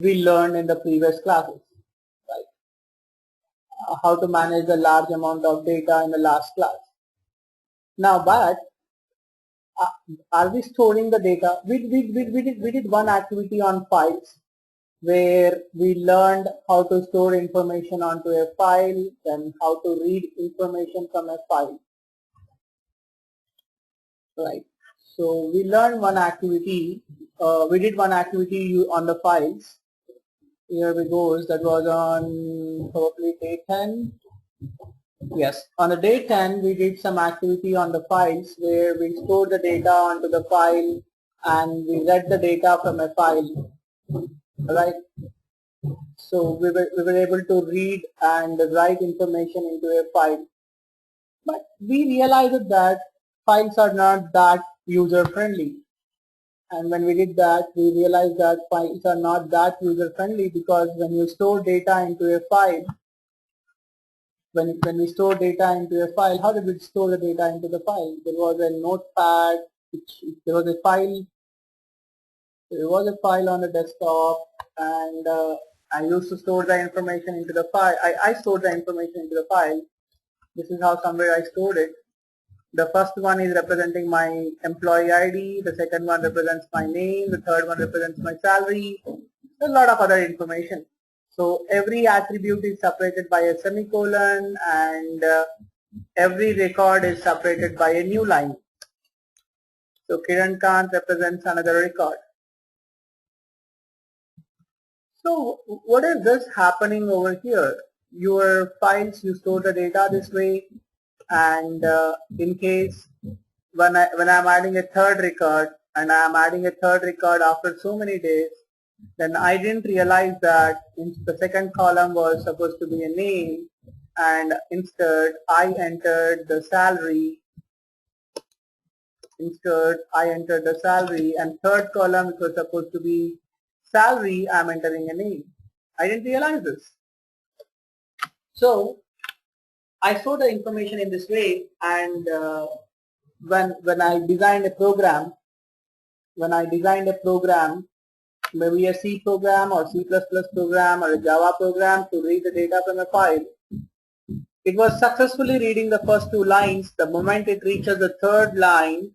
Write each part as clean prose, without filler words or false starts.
we learned in the previous classes, right? How to manage a large amount of data in the last class. Now, but are we storing the data? We did one activity on files where we learned how to store information onto a file, then how to read information from a file, right? So we learned one activity, we did one activity on the files. Here we go, that was on probably day 10. Yes, on the day 10 we did some activity on the files where we stored the data onto the file and we read the data from a file, right? So we were able to read and write information into a file, but we realized that files are not that user friendly. And when we did that, we realized that files are not that user friendly because when you store data into a file, when we store data into a file, how did we store the data into the file? There was a notepad, there was a file on the desktop, and I used to store the information into the file. I stored the information into the file. This is how somewhere I stored it. The first one is representing my employee ID, the second one represents my name, the third one represents my salary, a lot of other information. So every attribute is separated by a semicolon and every record is separated by a new line. So Kiran Kant represents another record. So what is this happening over here? Your files, you store the data this way, and in case when I'm adding a third record, and I'm adding a third record after so many days, then I didn't realize that the second column was supposed to be a name, and instead I entered the salary. And third column, which was supposed to be salary, I'm entering a name. I didn't realize this. So I store the information in this way, and when I designed a program, maybe a C program or C++ program or a Java program to read the data from a file, it was successfully reading the first two lines. The moment it reaches the third line,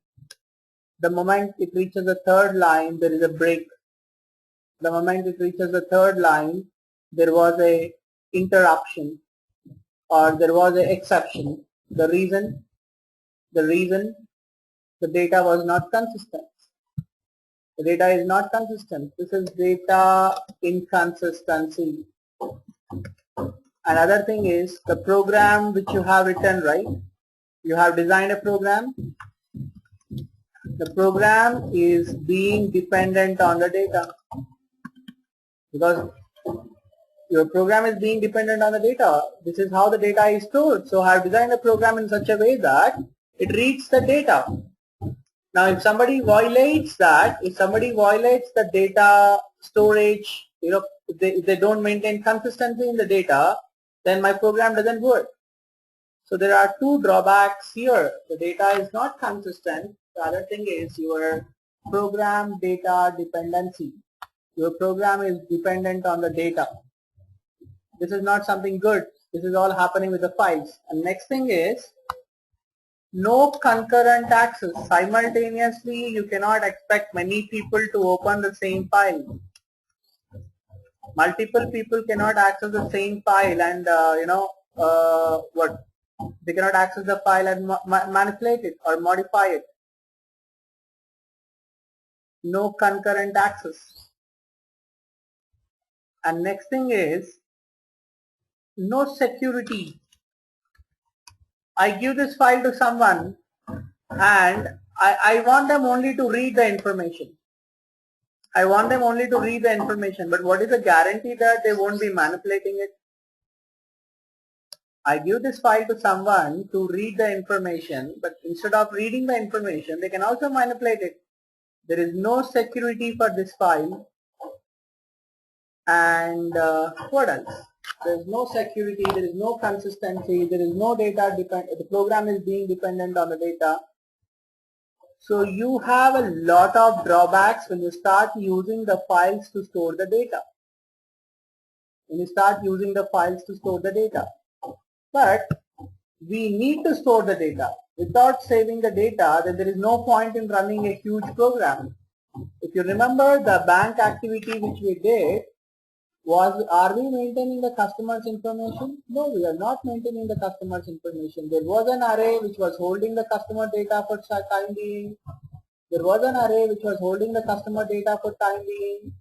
there is a break. The moment it reaches the third line, there was a interruption or there was an exception. The reason, the data was not consistent. The data is not consistent. This is data inconsistency. Another thing is the program which you have written, right? You have designed a program. The program is being dependent on the data because your program is being dependent on the data. This is how the data is stored. So I have designed a program in such a way that it reads the data. Now if somebody violates the data storage, if they don't maintain consistency in the data, then my program doesn't work. So there are two drawbacks here. The data is not consistent. The other thing is your program data dependency. Your program is dependent on the data. This is not something good. This is all happening with the files. And next thing is no concurrent access. Simultaneously, you cannot expect many people to open the same file. Multiple people cannot access the same file, and they cannot access the file and manipulate it or modify it. No concurrent access. And next thing is no security. I give this file to someone and I want them only to read the information. But what is the guarantee that they won't be manipulating it? I give this file to someone to read the information, but instead of reading the information, they can also manipulate it. There is no security for this file. And what else? There is no security, there is no consistency, there is no data the program is being dependent on the data. So you have a lot of drawbacks when you start using the files to store the data. when you start using the files to store the data. But we need to store the data. Without saving the data, then there is no point in running a huge program. If you remember the bank activity which we did, are we maintaining the customer's information? No, we are not maintaining the customer's information. There was an array which was holding the customer data for time being. There was an array which was holding the customer data for time being.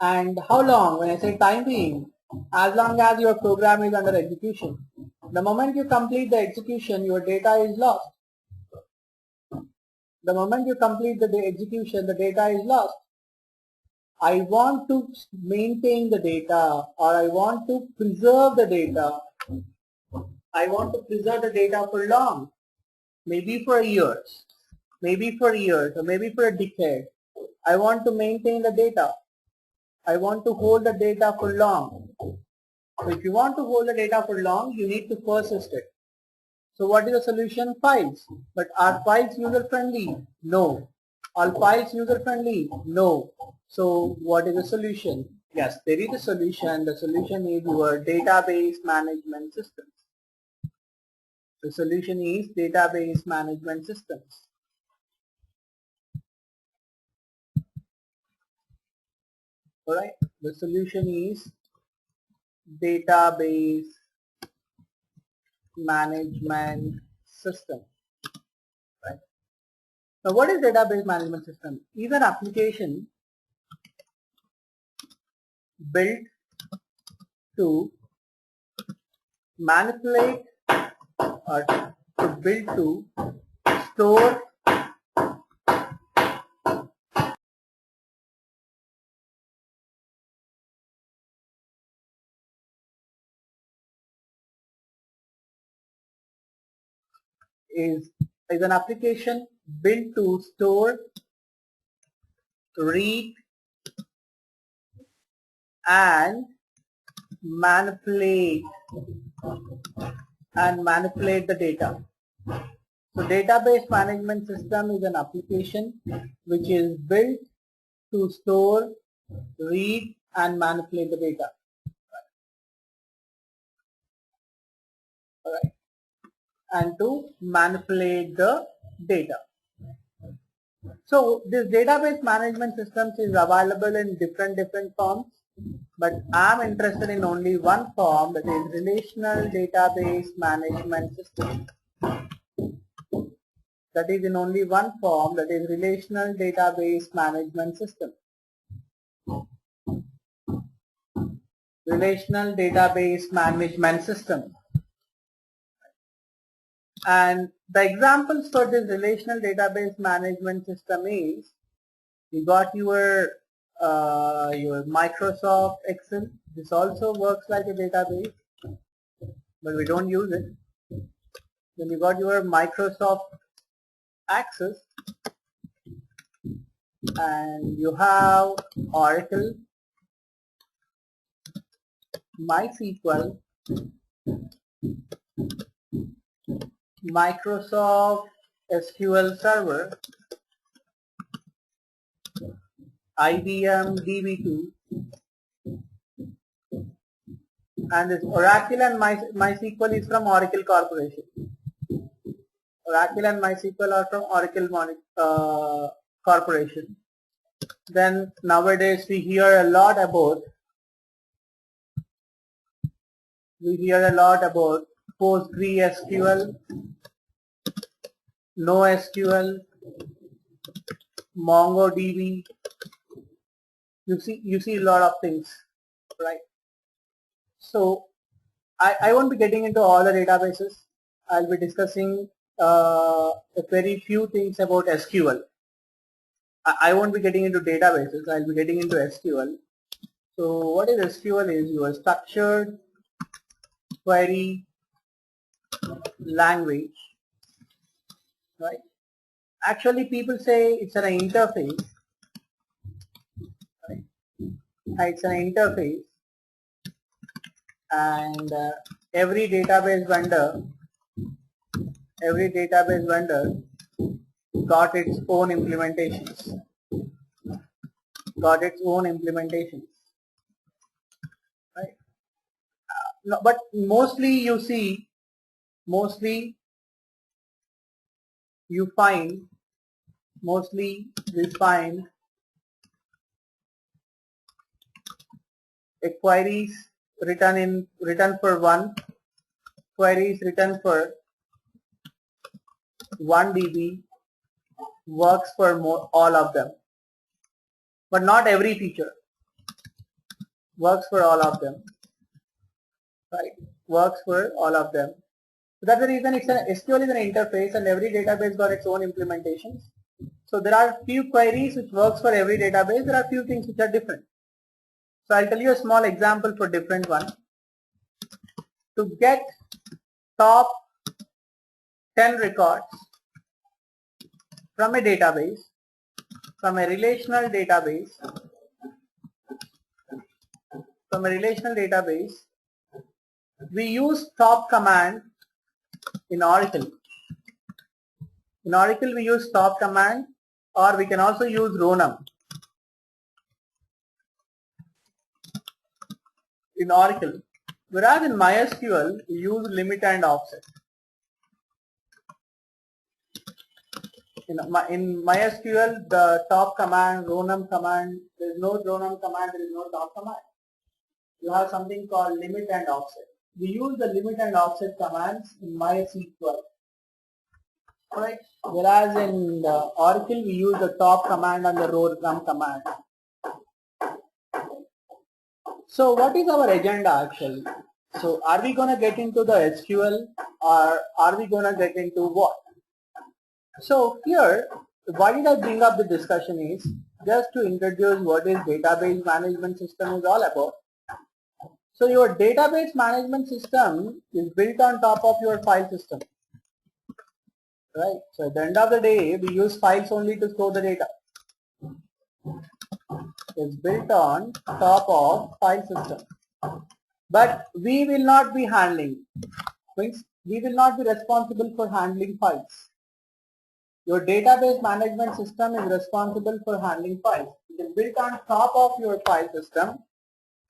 And how long? When I say time being, as long as your program is under execution. The moment you complete the execution, your data is lost. The moment you complete the execution, the data is lost. I want to maintain the data, or I want to preserve the data. I want to preserve the data for long, maybe for years, or maybe for a decade. I want to maintain the data. I want to hold the data for long. So if you want to hold the data for long, you need to persist it. So what is the solution? Files. But are files user friendly? No. Are files user friendly? No. So what is the solution? Yes, there is a solution. The solution is your database management systems. The solution is database management systems. Alright, the solution is database management system. Right. Now what is database management system? Is an application built to manipulate or to store is an application built to store, read and manipulate the data. So database management system is an application which is built to store, read and manipulate the data. Alright. And to manipulate the data. So this database management systems is available in different forms, but I am interested in only one form, that is relational database management system. That is in only one form, that is relational database management system. Relational database management system. And the examples for this relational database management system is, you got your Microsoft Excel. This also works like a database, but we don't use it. Then you got your Microsoft Access, and you have Oracle, MySQL, Microsoft SQL Server, IBM DB2, and this Oracle and MySQL is from Oracle Corporation. Oracle and MySQL are from Oracle Corporation. Then nowadays we hear a lot about PostgreSQL, NoSQL, MongoDB. You see a lot of things, right? So I won't be getting into all the databases. I'll be discussing a very few things about SQL. I won't be getting into databases. I'll be getting into SQL. So what is SQL? Is your structured query language, right? Actually, people say it's an interface. Right? It's an interface, and every database vendor got its own implementations. No, but mostly you see, mostly you find, mostly we find a queries written for one, queries written for 1 dB works for all of them, but not every feature works for all of them, right? Works for all of them. So that's the reason SQL is an interface, and every database got its own implementations. So there are few queries which works for every database. There are few things which are different. So I'll tell you a small example for different one. To get top 10 records from a database, from a relational database, we use top command in Oracle. In Oracle we use top command, or we can also use ronum. In Oracle, whereas in MySQL we use limit and offset. In MySQL, the top command, ronum command, there is no ronum command, there is no top command. You have something called limit and offset. We use the limit and offset commands in MySQL. Right? Whereas in Oracle, we use the top command and the ronum command. So what is our agenda actually? So are we going to get into the SQL, or are we going to get into what? So here, why did I bring up the discussion is just to introduce what is database management system is all about. So your database management system is built on top of your file system, right? So at the end of the day, we use files only to store the data. It's built on top of file system, but we will not be handling, means we will not be responsible for handling files. Your database management system is responsible for handling files. It is built on top of your file system,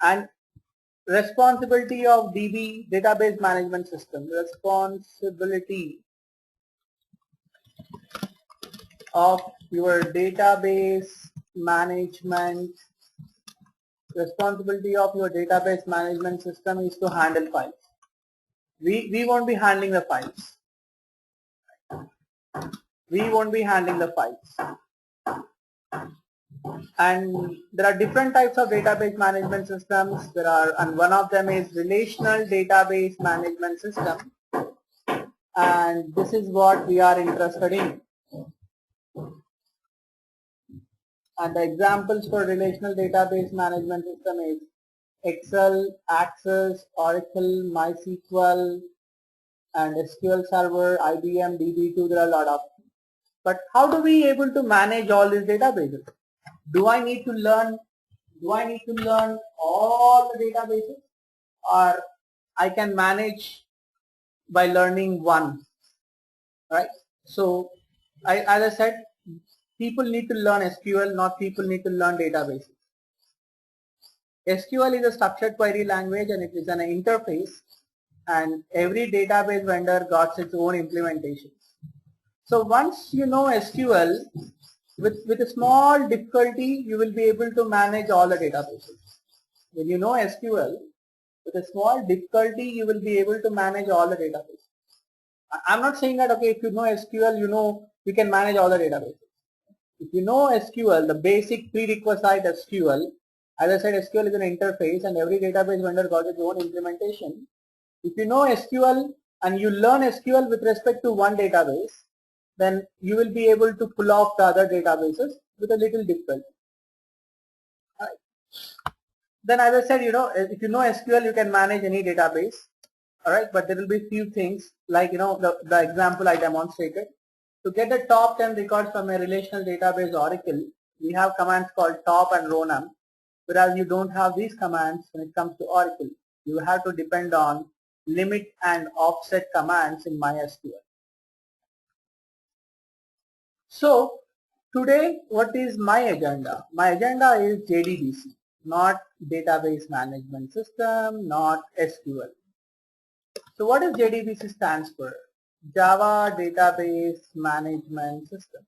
and responsibility of DB, database management system, responsibility of your database management, system is to handle files. We won't be handling the files. And there are different types of database management systems. And one of them is relational database management system, and this is what we are interested in. And the examples for relational database management system is Excel, Access, Oracle, MySQL, and SQL Server, IBM, DB2. There are a lot of. But how do we able to manage all these databases? Do I need to learn all the databases, or I can manage by learning one, right? So as I said, people need to learn SQL, not people need to learn databases. SQL is a structured query language, and it is an interface, and every database vendor got its own implementations. So once you know SQL, with a small difficulty, you will be able to manage all the databases. When you know SQL, with a small difficulty, you will be able to manage all the databases. I'm not saying that, okay, if you know SQL, you can manage all the databases. If you know SQL, the basic prerequisite SQL, as I said, SQL is an interface, and every database vendor got its own implementation. If you know SQL and you learn SQL with respect to one database, then you will be able to pull off the other databases with a little difficulty. Then as I said, if you know SQL, you can manage any database. Alright, but there will be few things like, the example I demonstrated. To get the top 10 records from a relational database Oracle, we have commands called top and ronum, whereas you don't have these commands when it comes to Oracle. You have to depend on limit and offset commands in MySQL. So today, what is my agenda? My agenda is JDBC, not database management system, not SQL. So what does JDBC stands for? Java Database Management System.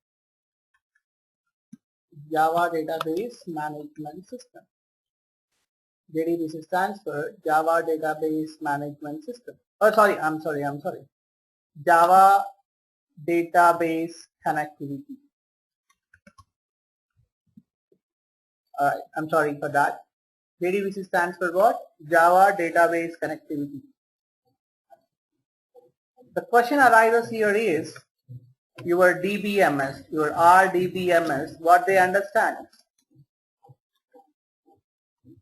Java Database Management System. JDBC stands for Java Database Management System. Oh, sorry, I'm sorry. Java Database Connectivity. Alright, I'm sorry for that. JDBC stands for what? Java Database Connectivity. The question arises here is, your DBMS, your RDBMS, what they understand?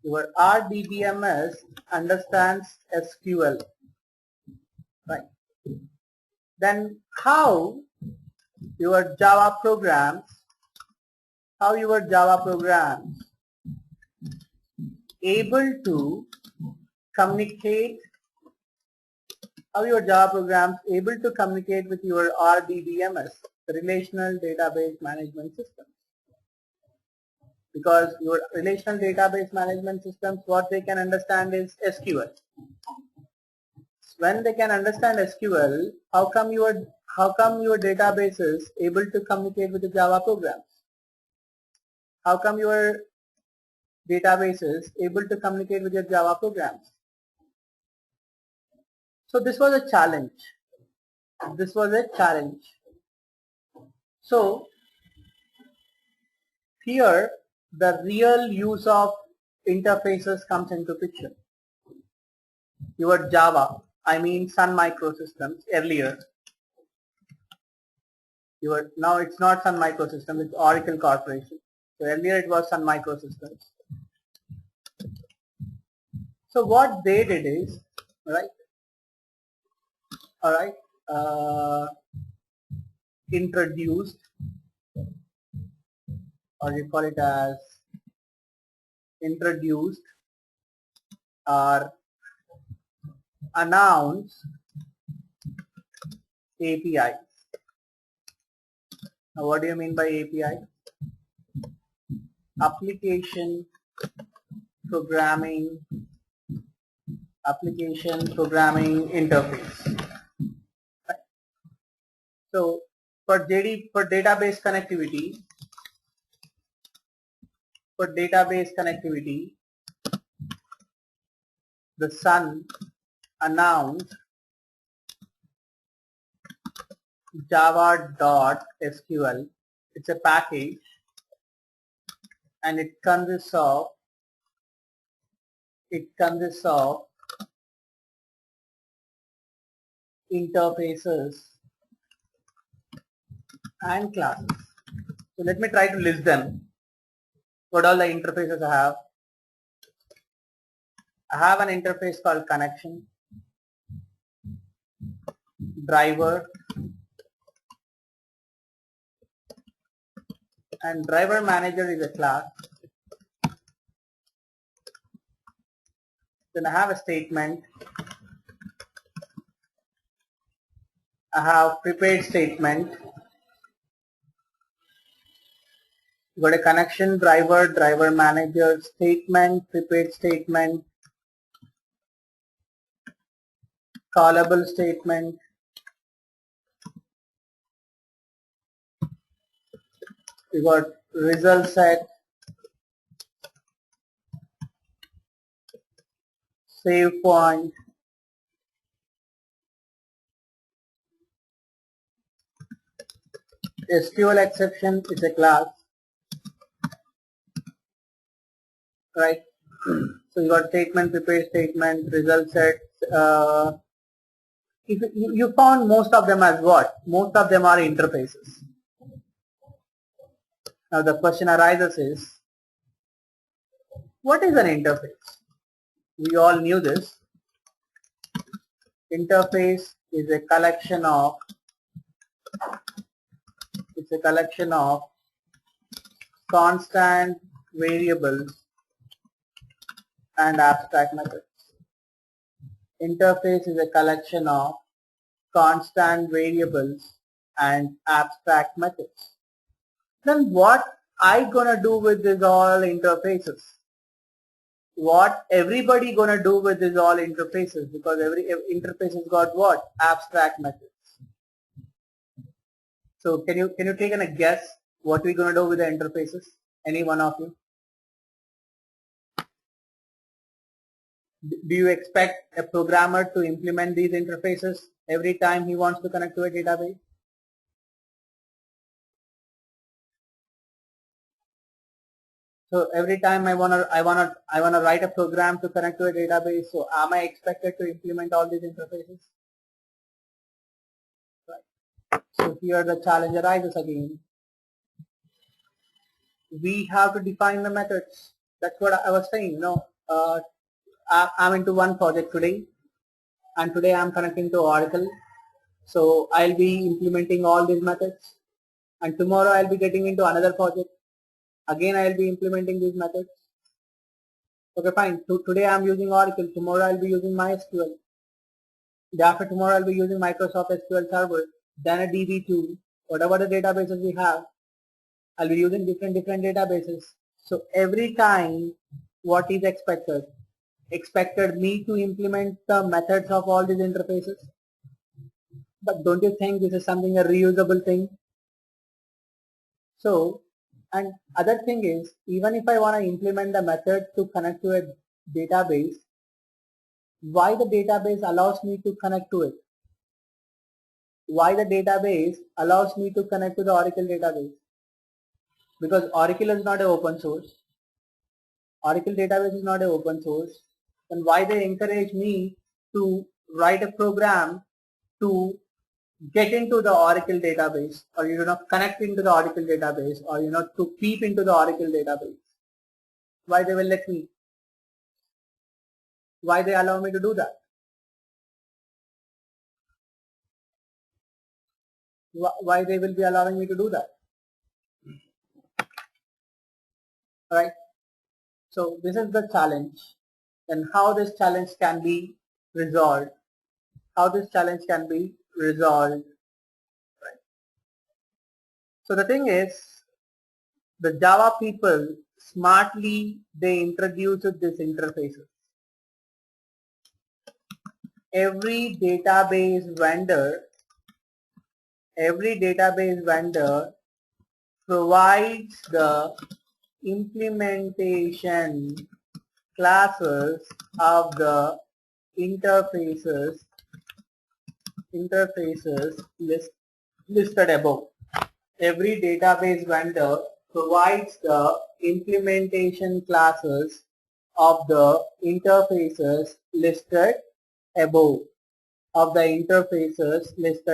Your RDBMS understands SQL, right? Then how your Java programs able to communicate, with your RDBMS, the Relational Database Management System. Because your Relational Database Management Systems, what they can understand is SQL. When they can understand SQL, how come your databases able to communicate with the Java programs? How come your databases able to communicate with your Java programs? So this was a challenge. So here the real use of interfaces comes into picture. Your Java, I mean Sun Microsystems earlier. Now it's not Sun Microsystems, it's Oracle Corporation. So earlier it was Sun Microsystems. So what they did is, introduced, or you call it as introduced or announced APIs. Now what do you mean by API? Application Programming Interface. Right. So for database connectivity, the Sun announced java.sql. It's a package and it consists of interfaces and classes. So let me try to list them. What all the interfaces I have? I have an interface called connection, driver, and driver manager is a class. Then I have a statement. I have prepared statement. You got a connection, driver manager, statement, prepared statement, callable statement, you got result set, save point, SQL exception is a class, right? So you got statement, prepared statement, result set. If you found most of them as what? Most of them are interfaces. Now the question arises is, what is an interface? We all knew this. Interface is a collection of constant variables and abstract methods. Interface is a collection of constant variables and abstract methods. Then what I gonna do with these all interfaces? what everybody gonna do with this all interfaces, because every interface has got what? Abstract methods. So can you take a guess what we're gonna do with the interfaces? Any one of you? Do you expect a programmer to implement these interfaces every time he wants to connect to a database? So every time I wanna write a program to connect to a database, so am I expected to implement all these interfaces? Right. So here the challenge arises again. We have to define the methods. That's what I was saying. I'm into one project today, and today I'm connecting to Oracle. So I'll be implementing all these methods, and tomorrow I'll be getting into another project. Again, I'll be implementing these methods. Okay, fine. Today I'm using Oracle. Tomorrow I'll be using MySQL. Day after tomorrow I'll be using Microsoft SQL Server. Then a DB2. Whatever the databases we have, I'll be using different databases. So every time, what is expected? Expected me to implement the methods of all these interfaces. But don't you think this is something a reusable thing? So, and other thing is, even if I want to implement the method to connect to a database, why the database allows me to connect to it? Why the database allows me to connect to the Oracle database? Because Oracle is not an open source. Oracle database is not an open source. Then why they encourage me to write a program to get into the Oracle database, or connect into the Oracle database, or to peep into the Oracle database? Why they will let me? Why they allow me to do that? Why they will be allowing me to do that? Right? So this is the challenge, and how this challenge can be resolved. How this challenge can be resolved. Right? So the thing is, the Java people smartly they introduced this interfaces. Every database vendor provides the implementation classes of the interfaces listed above. Every database vendor provides the implementation classes of the interfaces listed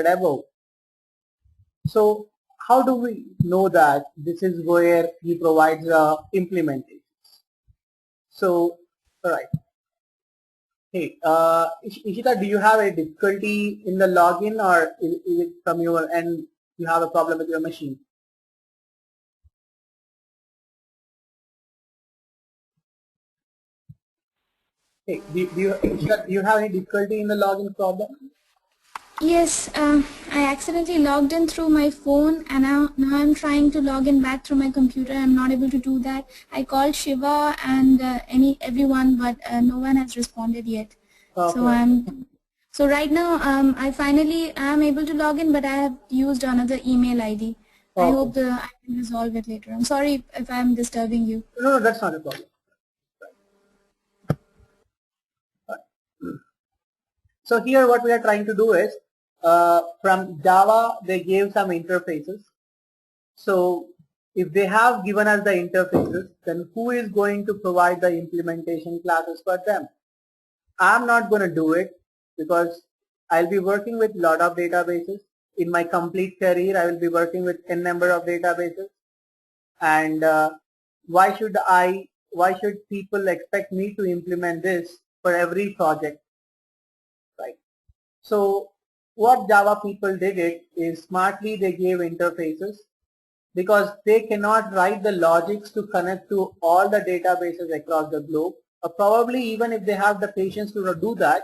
above. So how do we know that this is where he provides the implementations? So, alright. Hey, Ishita, do you have a difficulty in the login, or is it from your end you have a problem with your machine? Hey, Ishita, do you have any difficulty in the login problem? Yes, I accidentally logged in through my phone, and now I'm trying to log in back through my computer. I'm not able to do that. I called Shiva and everyone, but no one has responded yet. Okay. So right now I finally am able to log in, but I have used another email ID. I hope I can resolve it later. I'm sorry if I'm disturbing you. No, that's not a problem. So here what we are trying to do is, from Java they gave some interfaces. So if they have given us the interfaces, then who is going to provide the implementation classes for them? I'm not going to do it, because I'll be working with a lot of databases. In my complete career, I will be working with n number of databases. And why should people expect me to implement this for every project? Right. So what Java people did it is, smartly they gave interfaces, because they cannot write the logics to connect to all the databases across the globe. Or probably even if they have the patience to do that,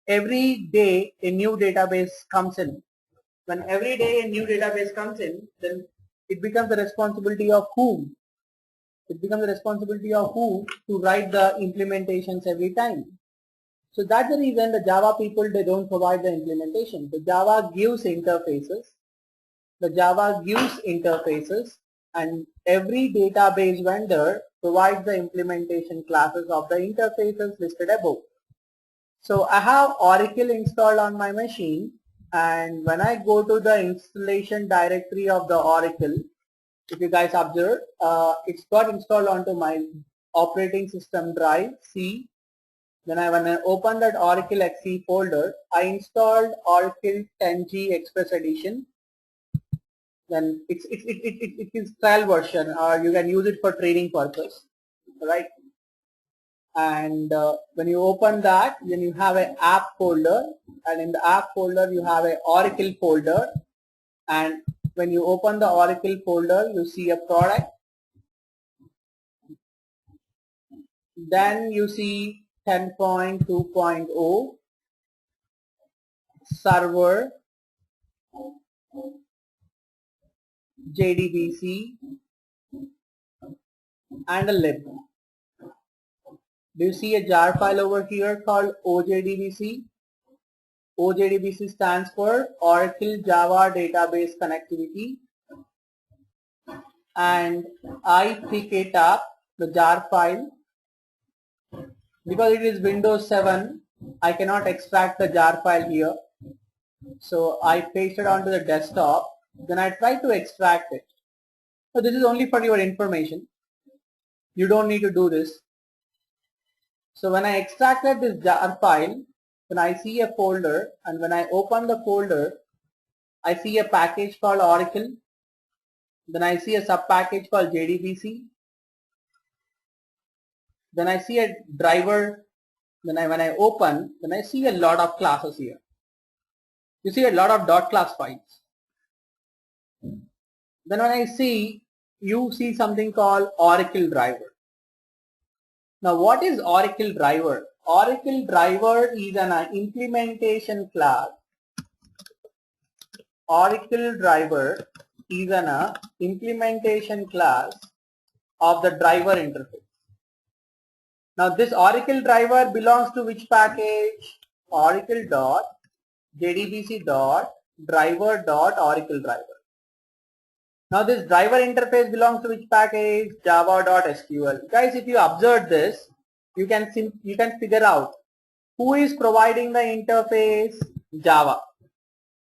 every day a new database comes in. When every day a new database comes in, then it becomes the responsibility of whom? it becomes the responsibility of who to write the implementations every time. So that's the reason the Java people, they don't provide the implementation. The Java gives interfaces. And every database vendor provides the implementation classes of the interfaces listed above. So I have Oracle installed on my machine, and when I go to the installation directory of the Oracle, if you guys observe, it's got installed onto my operating system drive C. When I open that Oracle XE folder, I installed Oracle 10G Express Edition. Then it is trial version, or you can use it for training purpose, right? And when you open that, then you have an app folder, and in the app folder you have an Oracle folder, and when you open the Oracle folder you see a product, then you see 10.2.0 server, jdbc, and a lib. Do you see a jar file over here called OJDBC? OJDBC stands for Oracle Java Database Connectivity, and I pick it up, the jar file. Because it is Windows 7, I cannot extract the jar file here. So I paste it onto the desktop, then I try to extract it. So this is only for your information. You don't need to do this. So when I extracted this jar file, then I see a folder, and when I open the folder, I see a package called Oracle. Then I see a sub package called JDBC. Then I see a driver. Then when I open, then I see a lot of classes here. You see a lot of .class files. Then when I see, you see something called Oracle driver. Now what is Oracle driver? Oracle driver is an implementation class. Oracle driver is an implementation class of the driver interface. Now this Oracle driver belongs to which package? Oracle.jdbc.driver.oracle driver. Now this driver interface belongs to which package? Java.sql. Guys, if you observe this, you can figure out who is providing the interface? Java.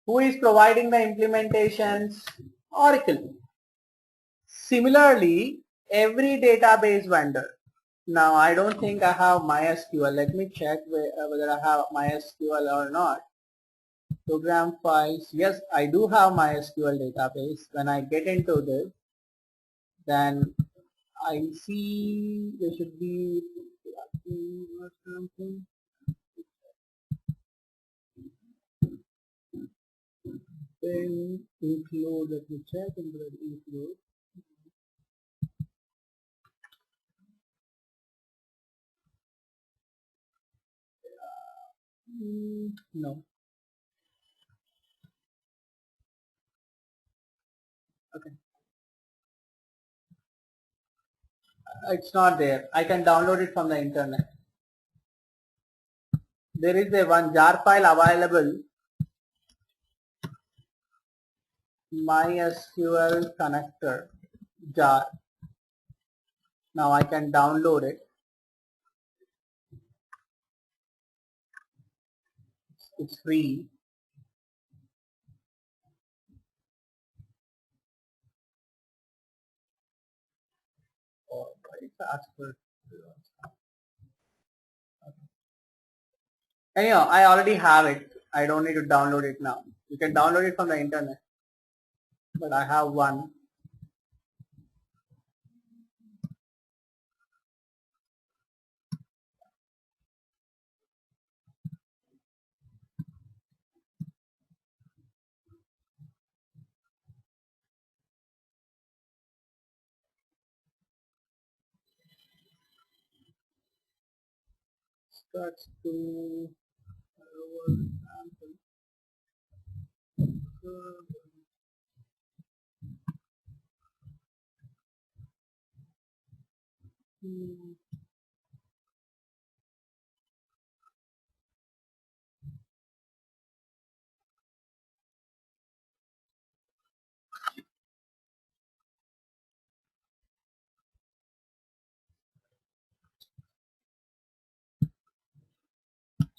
Who is providing the implementations? Oracle. Similarly, every database vendor. Now I don't think I have MySQL. Let me check whether I have MySQL or not. Program files. Yes, I do have MySQL database. When I get into this, then I see there should be something. Then include. Let me check into the include. No. Okay. It's not there. I can download it from the internet. There is a one jar file available. MySQL connector jar. Now I can download it. It's free. Oh, it's asked for. Anyhow, I already have it. I don't need to download it now. You can download it from the internet. But I have one. Starts to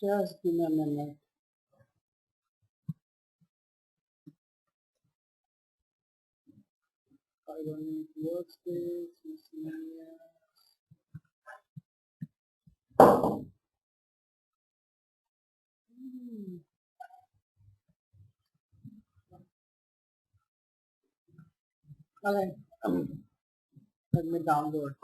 Just give me a minute. I don't need workspace. Okay. Let me download.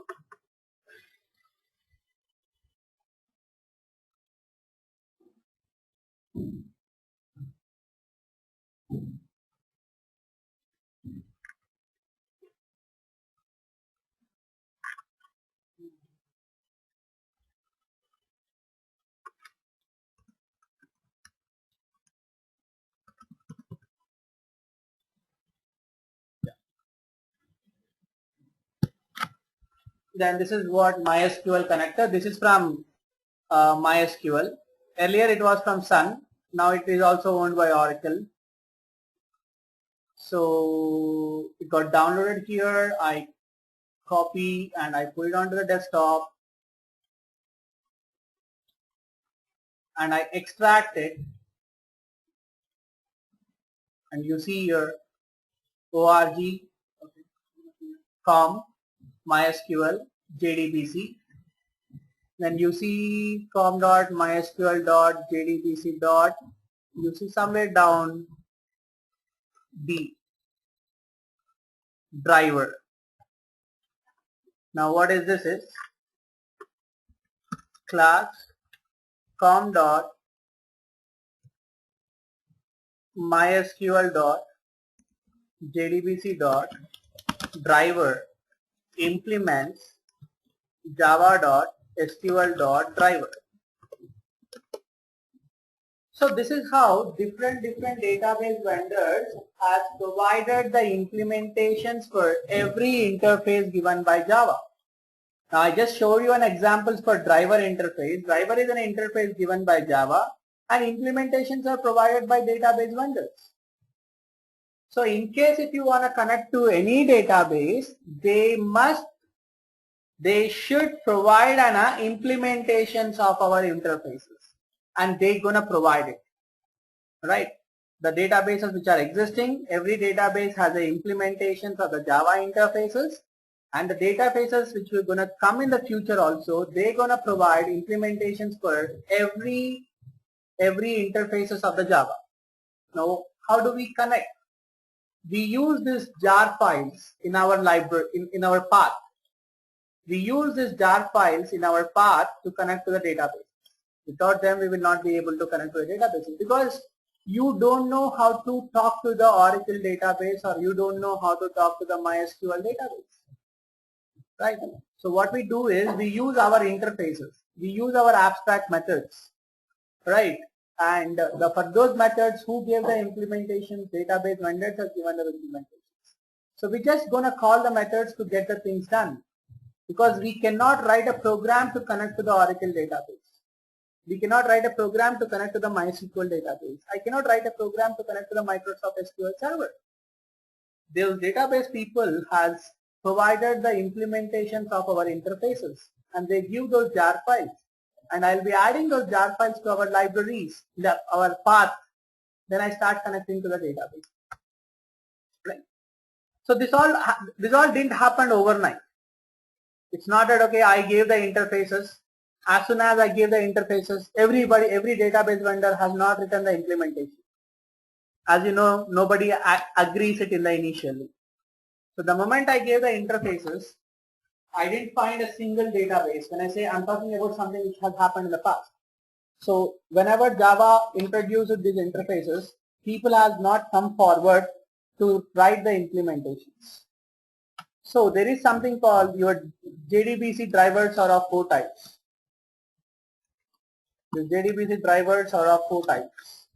Then this is what MySQL connector. This is from MySQL. Earlier it was from Sun. Now it is also owned by Oracle. So it got downloaded here. I copy and I put it onto the desktop and I extract it. And you see here org com MySQL jdbc. Then you see com.mysql.jdbc. You see somewhere down D driver. Now what is this is class com.mysql.jdbc.driver implements java.sql.driver. So this is how different database vendors has provided the implementations for every interface given by Java. Now I just showed you an examples for driver interface. Driver is an interface given by Java and implementations are provided by database vendors. So in case if you want to connect to any database, they should provide an implementations of our interfaces and they're gonna provide it, right? The databases which are existing, every database has the implementations of the Java interfaces, and the databases which are gonna come in the future also, they're gonna provide implementations for every interfaces of the Java. Now how do we connect? We use these jar files in our library, in our path. We use these jar files in our path to connect to the database. Without them, we will not be able to connect to the databases because you don't know how to talk to the Oracle database or you don't know how to talk to the MySQL database, right? So what we do is we use our interfaces. We use our abstract methods, right? And for those methods, who gave the implementation? Database vendors have given the implementations. So we're just going to call the methods to get the things done because we cannot write a program to connect to the Oracle database. We cannot write a program to connect to the MySQL database. I cannot write a program to connect to the Microsoft SQL Server. Those database people has provided the implementations of our interfaces and they give those jar files. And I'll be adding those jar files to our libraries, our path. Then I start connecting to the database. Right? So this all didn't happen overnight. It's not that okay, I gave the interfaces. As soon as I gave the interfaces, every database vendor has not written the implementation. As you know, nobody agrees it in the initially. So the moment I gave the interfaces, I didn't find a single database. When I say I'm talking about something which has happened in the past. So whenever Java introduced these interfaces, people have not come forward to write the implementations. So there is something called your JDBC drivers are of 4 types. The JDBC drivers are of 4 types.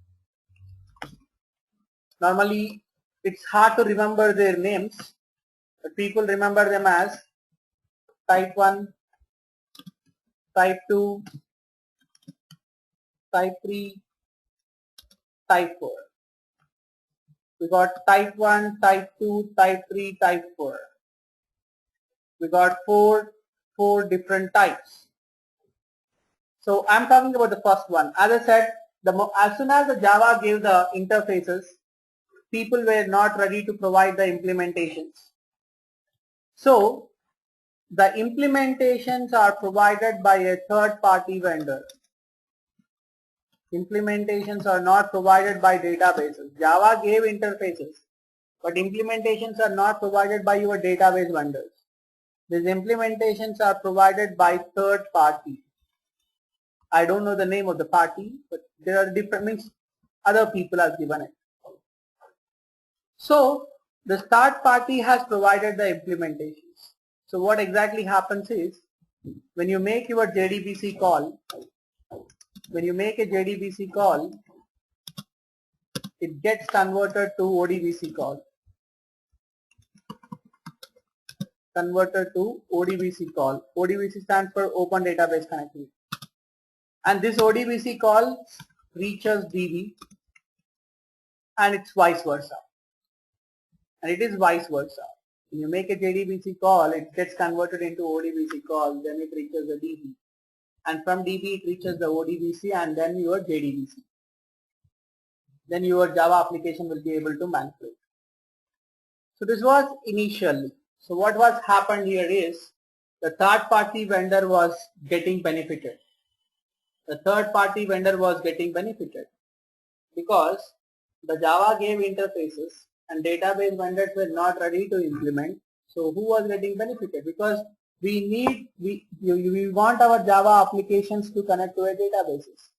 Normally it's hard to remember their names, but people remember them as type 1, type 2, type 3, type 4. We got type 1, type 2, type 3, type 4. We got four different types. So I'm talking about the first one. As I said, as soon as the Java gave the interfaces, people were not ready to provide the implementations. So the implementations are provided by a third-party vendor. Implementations are not provided by databases. Java gave interfaces, but implementations are not provided by your database vendors. These implementations are provided by third party. I don't know the name of the party, but there are different, means other people have given it. So the third party has provided the implementations. So what exactly happens is, when you make your JDBC call, when you make a JDBC call, it gets converted to ODBC call. Converted to ODBC call. ODBC stands for Open Database Connectivity. And this ODBC call reaches DB, and it's vice versa. And it is vice versa. When you make a JDBC call, it gets converted into ODBC call, then it reaches the DB. And from DB it reaches the ODBC and then your JDBC. Then your Java application will be able to manipulate. So this was initially. So what was happened here is, the third party vendor was getting benefited. The third party vendor was getting benefited because the Java gave interfaces and database vendors were not ready to implement. So who was getting benefited? Because we want our Java applications to connect to a databases.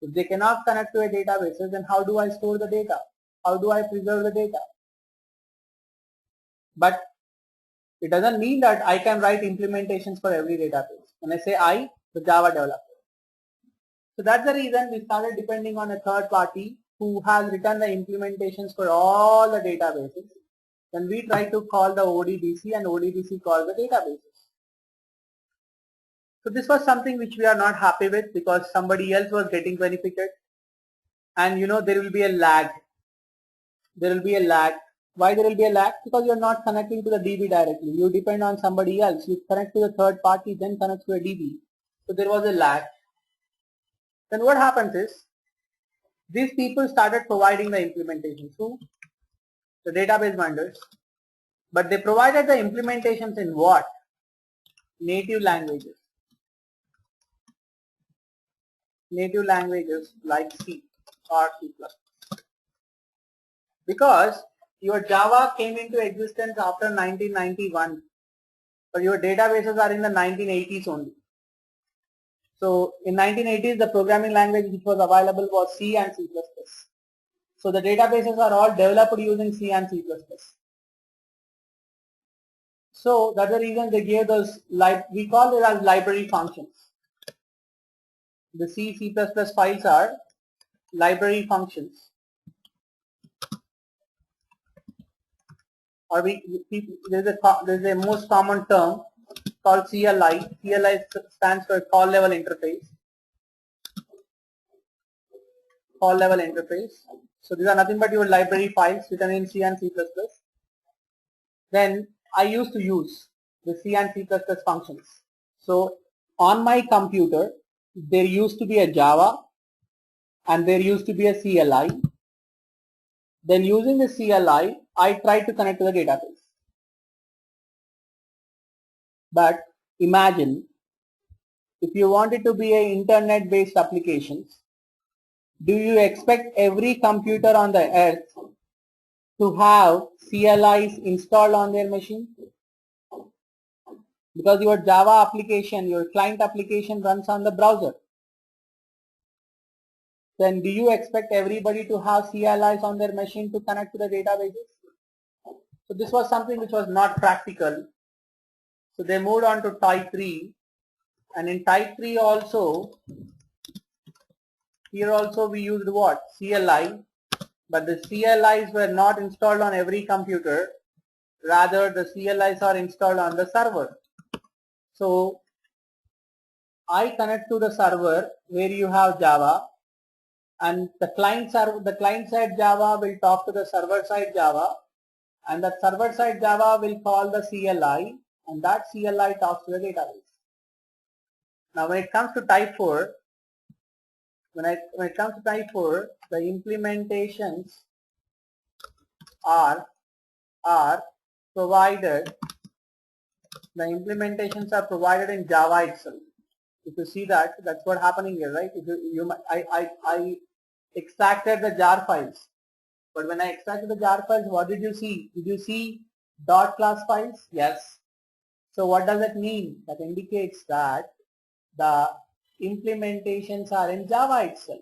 If they cannot connect to a databases, then how do I store the data? How do I preserve the data? But it doesn't mean that I can write implementations for every database. When I say I, the Java developer. So that's the reason we started depending on a third party who has written the implementations for all the databases. Then we try to call the ODBC and ODBC calls the databases. So this was something which we are not happy with because somebody else was getting benefited. And there will be a lag. There will be a lag. Why there will be a lag? Because you are not connecting to the DB directly. You depend on somebody else. You connect to the third party, then connect to a DB. So there was a lag. Then what happens is, these people started providing the implementation to the database vendors, but they provided the implementations in what? Native languages. Native languages like C or C++. Because your Java came into existence after 1991, but your databases are in the 1980s only. So in 1980s, the programming language which was available was C and C++. So the databases are all developed using C and C++. So that's the reason they gave those, we call it as library functions. The C++ files are library functions. Or there's a most common term called CLI. CLI stands for call level interface. Call level interface. So these are nothing but your library files written in C and C++. Then I used to use the C and C++ functions. So on my computer, there used to be a Java and there used to be a CLI. Then using the CLI, I tried to connect to the database. But imagine if you want it to be an internet-based applications, do you expect every computer on the earth to have CLIs installed on their machine? Because your Java application, your client application runs on the browser. Then do you expect everybody to have CLIs on their machine to connect to the databases? So this was something which was not practical. So they moved on to type 3, and in type 3 also, here also we used what? CLI, but the CLIs were not installed on every computer. Rather, the CLIs are installed on the server. So I connect to the server where you have Java, and the client side Java will talk to the server side Java, and the server side Java will call the CLI, and that CLI talks to the database. Now when it comes to type 4, when it comes to type 4, the implementations are provided. The implementations are provided in Java itself. If you see that, that's what happening here, right? If I extracted the jar files, but when I extracted the jar files, what did you see? Did you see dot class files? Yes. So what does that mean? That indicates that the implementations are in Java itself.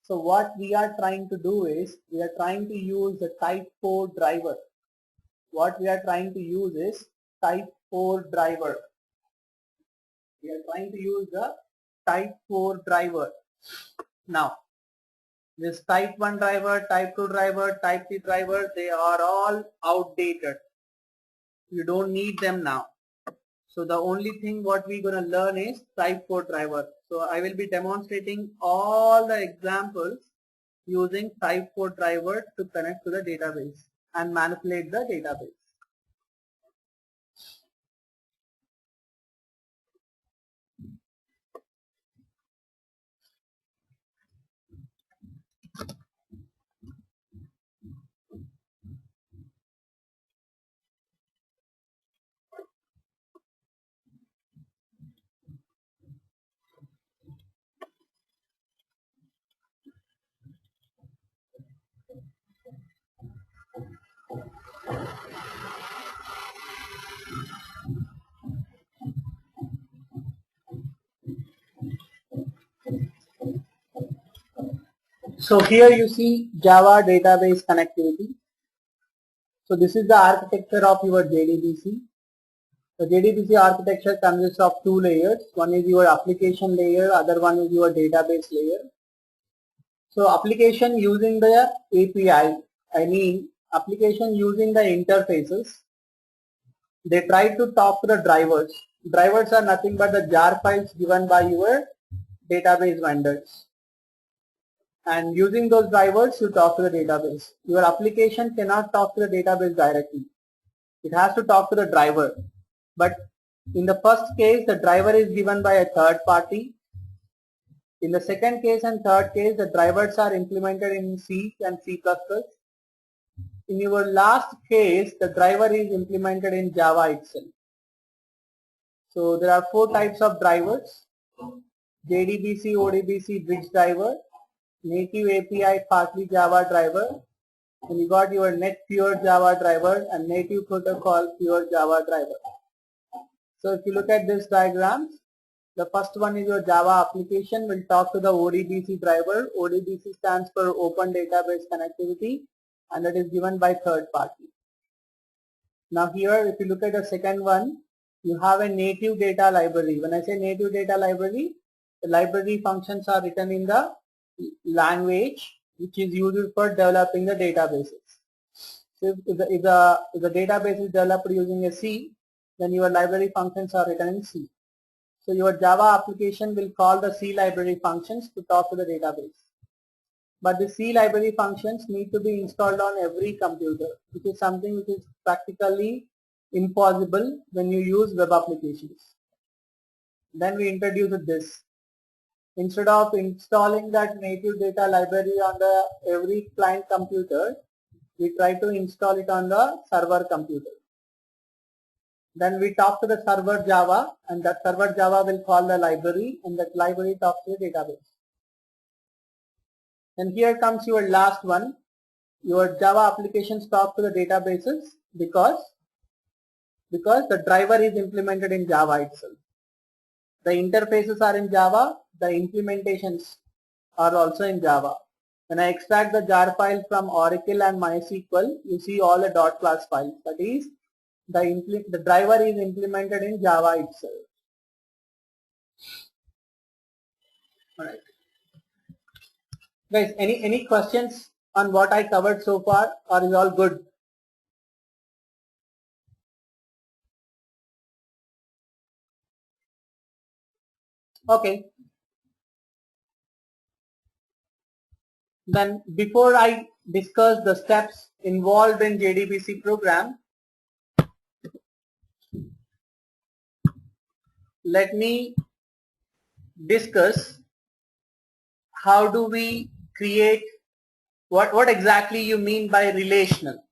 So what we are trying to do is, we are trying to use the type 4 driver. What we are trying to use is type 4 driver. We are trying to use the type 4 driver. Now, this type 1 driver, type 2 driver, type 3 driver, they are all outdated. You don't need them now. So the only thing what we're going to learn is type 4 driver. So I will be demonstrating all the examples using type 4 driver to connect to the database and manipulate the database. So here you see Java database connectivity. So this is the architecture of your JDBC. The JDBC architecture consists of two layers. One is your application layer, other one is your database layer. So application using the API, I mean application using the interfaces, they try to talk to the drivers. Drivers are nothing but the jar files given by your database vendors. And using those drivers, you talk to the database. Your application cannot talk to the database directly. It has to talk to the driver. But in the first case, the driver is given by a third party. In the second case and third case, the drivers are implemented in C and C++. In your last case, the driver is implemented in Java itself. So there are four types of drivers: JDBC, ODBC, bridge driver, native API partly Java driver, and you got your net pure Java driver and native protocol pure Java driver. So if you look at this diagrams, the first one is your Java application will talk to the ODBC driver. ODBC stands for Open Database Connectivity, and that is given by third party. Now here, if you look at the second one, you have a native data library. When I say native data library, the library functions are written in the language which is used for developing the databases. So if the database is developed using a C, then your library functions are written in C. So your Java application will call the C library functions to talk to the database. But the C library functions need to be installed on every computer, which is something which is practically impossible when you use web applications. Then we introduced this. Instead of installing that native data library on the every client computer, we try to install it on the server computer. Then we talk to the server Java, and that server Java will call the library, and that library talks to the database. And here comes your last one. Your Java applications talk to the databases because the driver is implemented in Java itself. The interfaces are in Java, the implementations are also in Java. When I extract the jar file from Oracle and MySQL, you see all the dot class files. That is, the driver is implemented in Java itself. Alright. Guys, any questions on what I covered so far, or is all good? Okay. Then before I discuss the steps involved in JDBC program, let me discuss how do we create, what exactly you mean by relational,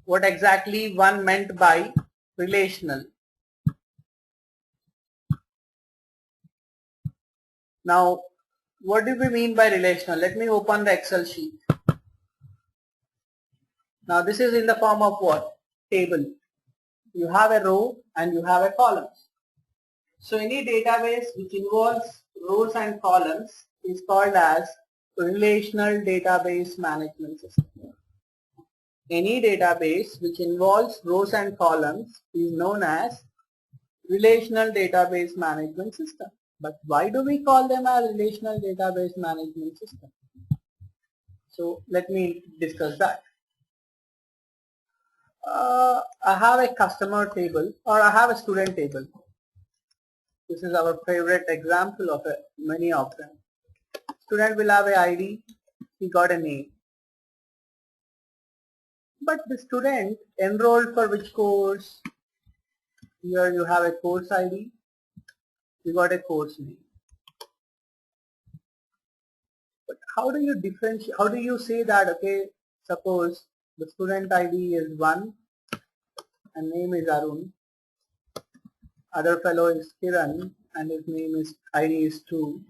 what exactly one meant by relational. Now, what do we mean by relational? Let me open the Excel sheet. Now this is in the form of what? Table. You have a row and you have a column. So any database which involves rows and columns is called as relational database management system. Any database which involves rows and columns is known as relational database management system. But why do we call them a relational database management system? So let me discuss that. I have a customer table or I have a student table. This is our favorite example of it, many of them. Student will have a ID, he got a name. But the student enrolled for which course? Here you have a course ID, you got a course name. But how do you differentiate, how do you say that, okay, suppose the student ID is 1 and name is Arun, other fellow is Kiran and his name is ID is 2.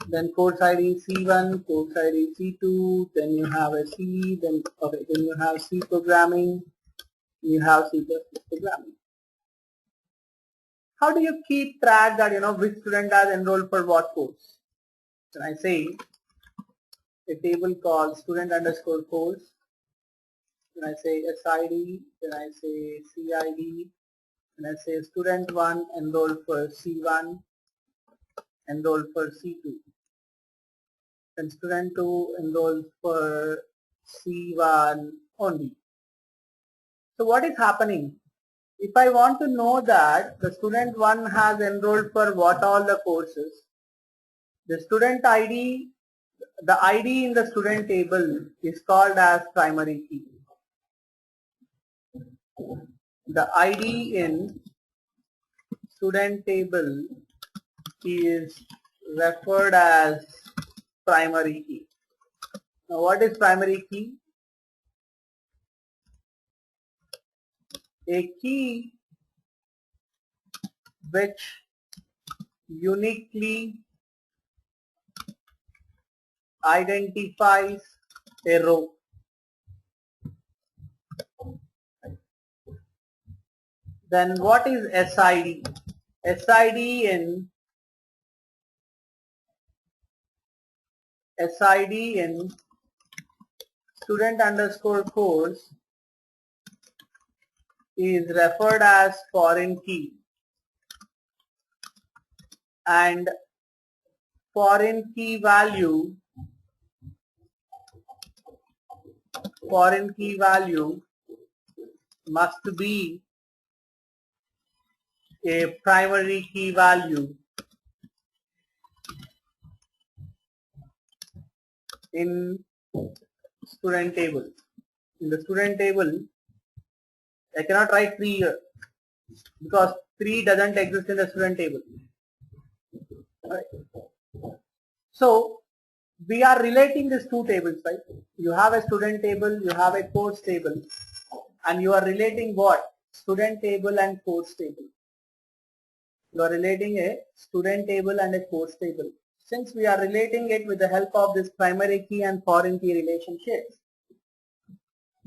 Then course ID C1, course ID C2, then you have a C, then you have C programming, you have C++ programming. How do you keep track that which student has enrolled for what course? Then I say a table called student underscore course, then I say SID, then I say CID, then I say student 1 enrolled for C1, enrolled for C2. Then student 2 enrolls for C1 only. So what is happening? If I want to know that the student 1 has enrolled for what all the courses, the student ID, the ID in the student table is called as primary key. The ID in student table is referred as primary key. Now what is primary key? A key which uniquely identifies a row. Then what is SID? SID in student underscore course is referred as foreign key, and foreign key value must be a primary key value in student table. In the student table, I cannot write 3 here because 3 doesn't exist in the student table. Right. So we are relating these two tables, right? You have a student table, you have a course table, and you are relating what? Student table and course table. You are relating a student table and a course table. Since we are relating it with the help of this primary key and foreign key relationships,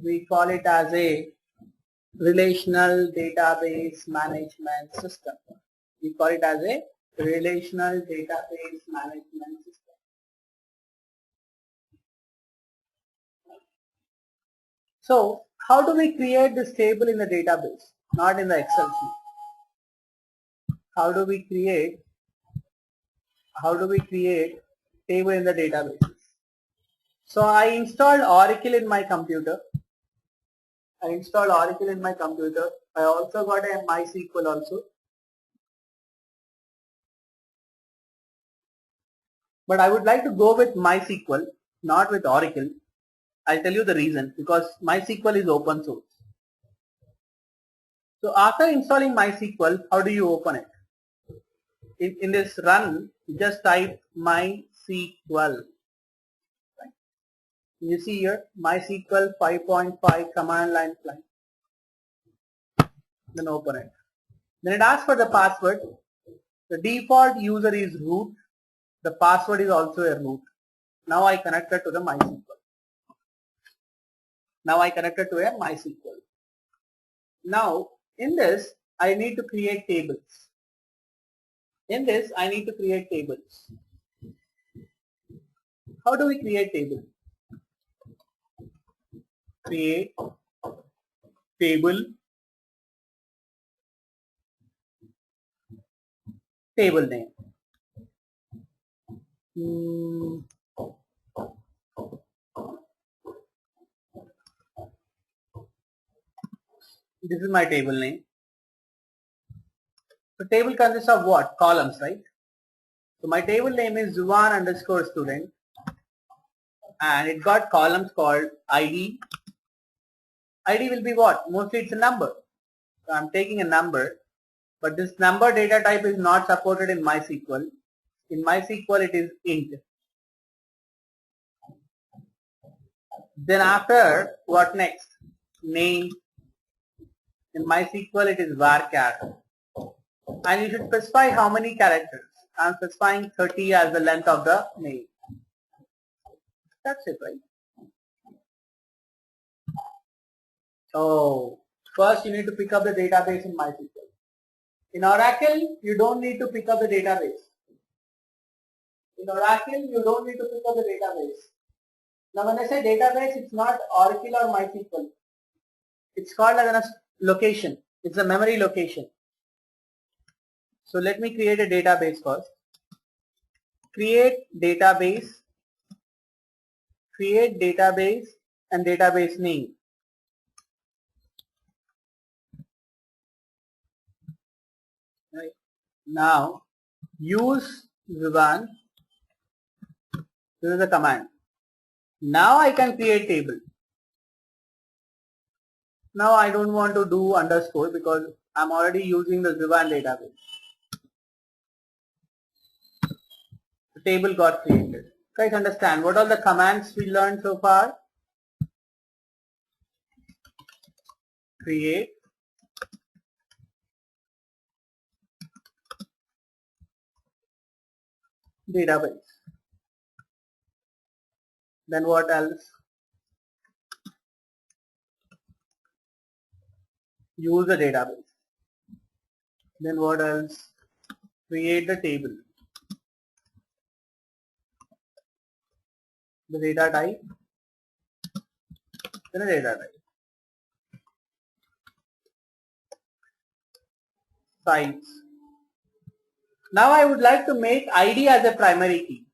we call it as a relational database management system. We call it as a relational database management system. So how do we create this table in the database, not in the Excel sheet? How do we create table in the database? So I installed Oracle in my computer. I also got a MySQL also. but I would like to go with MySQL, not with Oracle. I'll tell you the reason, because MySQL is open source. So after installing MySQL, how do you open it? In this run, just type MySQL. You see here MySQL 5.5 command line client. Then open it. Then it asks for the password. The default user is root. The password is also a root. Now I connected to the MySQL. Now in this I need to create tables. How do we create table? Create table name. This is my table name. So table consists of what? Columns, right? So my table name is Zuvan underscore student, and it got columns called ID. ID will be what? Mostly it's a number. So I'm taking a number, but this number data type is not supported in MySQL. In MySQL it is int. Then after, what next? Name. In MySQL it is varchar. And you should specify how many characters. I'm specifying 30 as the length of the name. That's it, right? So first you need to pick up the database in MySQL. In Oracle, you don't need to pick up the database. Now when I say database, it's not Oracle or MySQL. It's called as a location. It's a memory location. So let me create a database first. Create database and database name. Right. Now use Zuban. This is the command. Now I can create table. Now I don't want to do underscore because I'm already using the Zuban database. The table got created. Guys, understand what are the commands we learned so far? Create, database. Then what else? Use the database. Then what else? Create the table. The data type. Then a data type. Size. Now I would like to make ID as a primary key.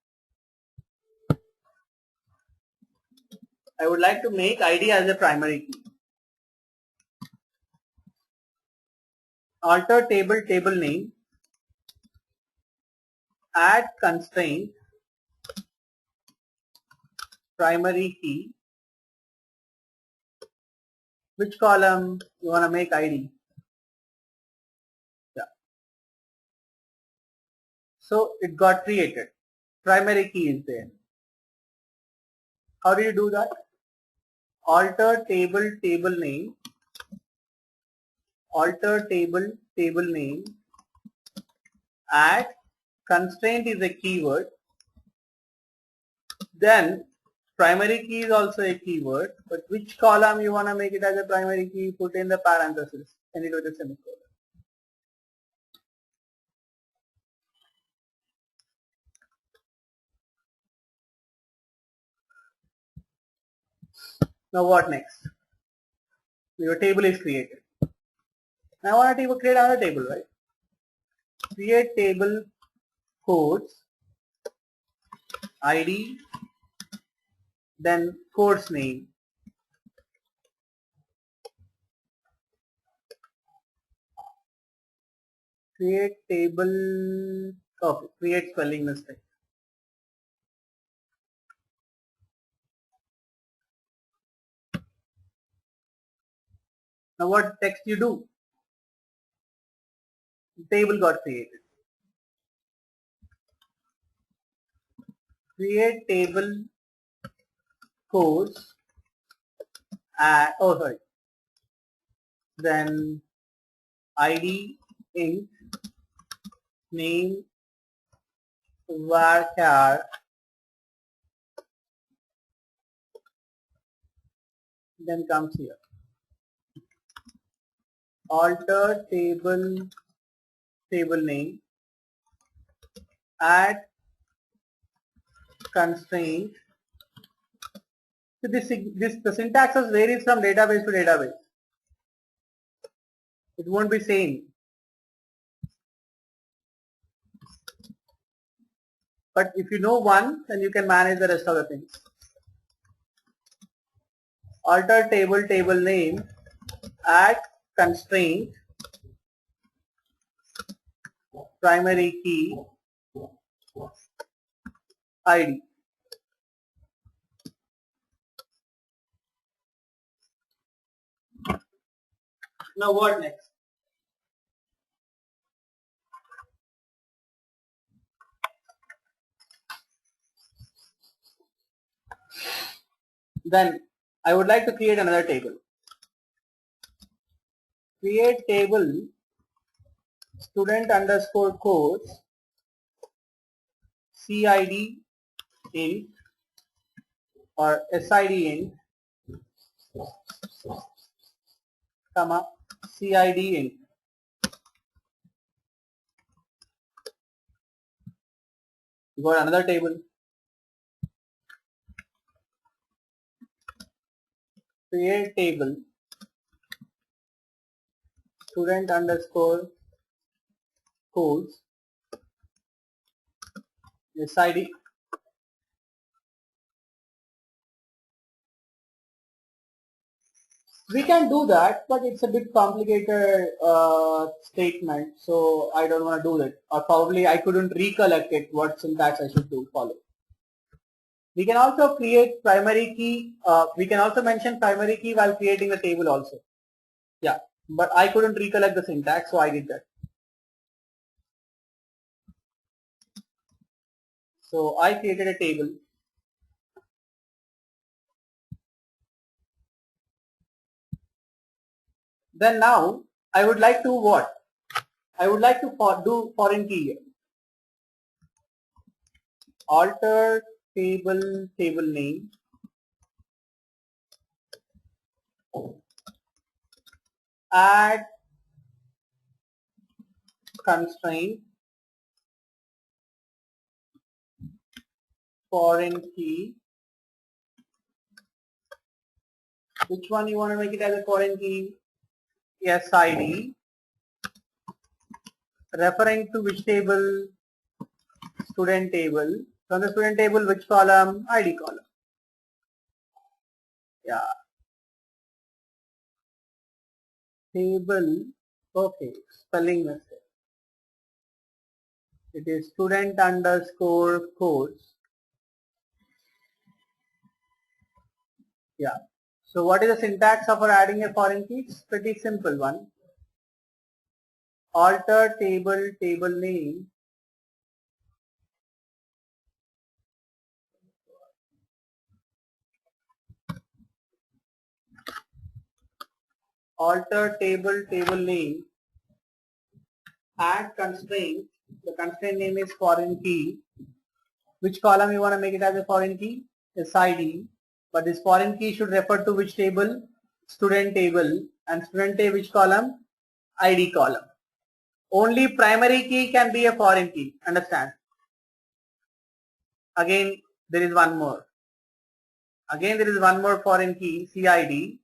Alter table name. Add constraint. Primary key. Which column you want to make ID? Yeah. So it got created. Primary key is there. How do you do that? Alter table name. Add constraint is a keyword. Then primary key is also a keyword, but which column you want to make it as a primary key, put in the parenthesis and it with a semicolon. Now what next? Your table is created. Now I want to create another table, right? Create table codes, ID, then course name. Create table, okay, create spelling mistake. Now what text you do? The table got created. Create table course then id int name varchar, then comes here alter table name, add constraint. So the syntax varies from database to database. It won't be same. But if you know one, then you can manage the rest of the things. Alter table name, add constraint, primary key, ID. Now what next? Then I would like to create another table. Create table student underscore course CID int or SID int comma CID int. You got another table. Create table student underscore course SID. We can do that, but it's a bit complicated statement, so I don't want to do it. Or probably I couldn't recollect it, what syntax I should follow. We can also create primary key. We can also mention primary key while creating the table also. Yeah, but I couldn't recollect the syntax, so I did that. So I created a table. Then now I would like to what? I would like to do foreign key here. Alter table name, add constraint foreign key. Which one you want to make it as a foreign key? SID. Referring to which table? Student table. From the student table, which column? ID column. Yeah. Table. Okay. Spelling mistake. It is student underscore course. Yeah. So what is the syntax of adding a foreign key? It's pretty simple one. Alter table name. Alter table name. Add constraint. The constraint name is foreign key. Which column you want to make it as a foreign key? SID. But this foreign key should refer to which table? Student table. And student table which column? ID column. Only primary key can be a foreign key. Understand? Again, there is one more. Again, there is one more foreign key, CID.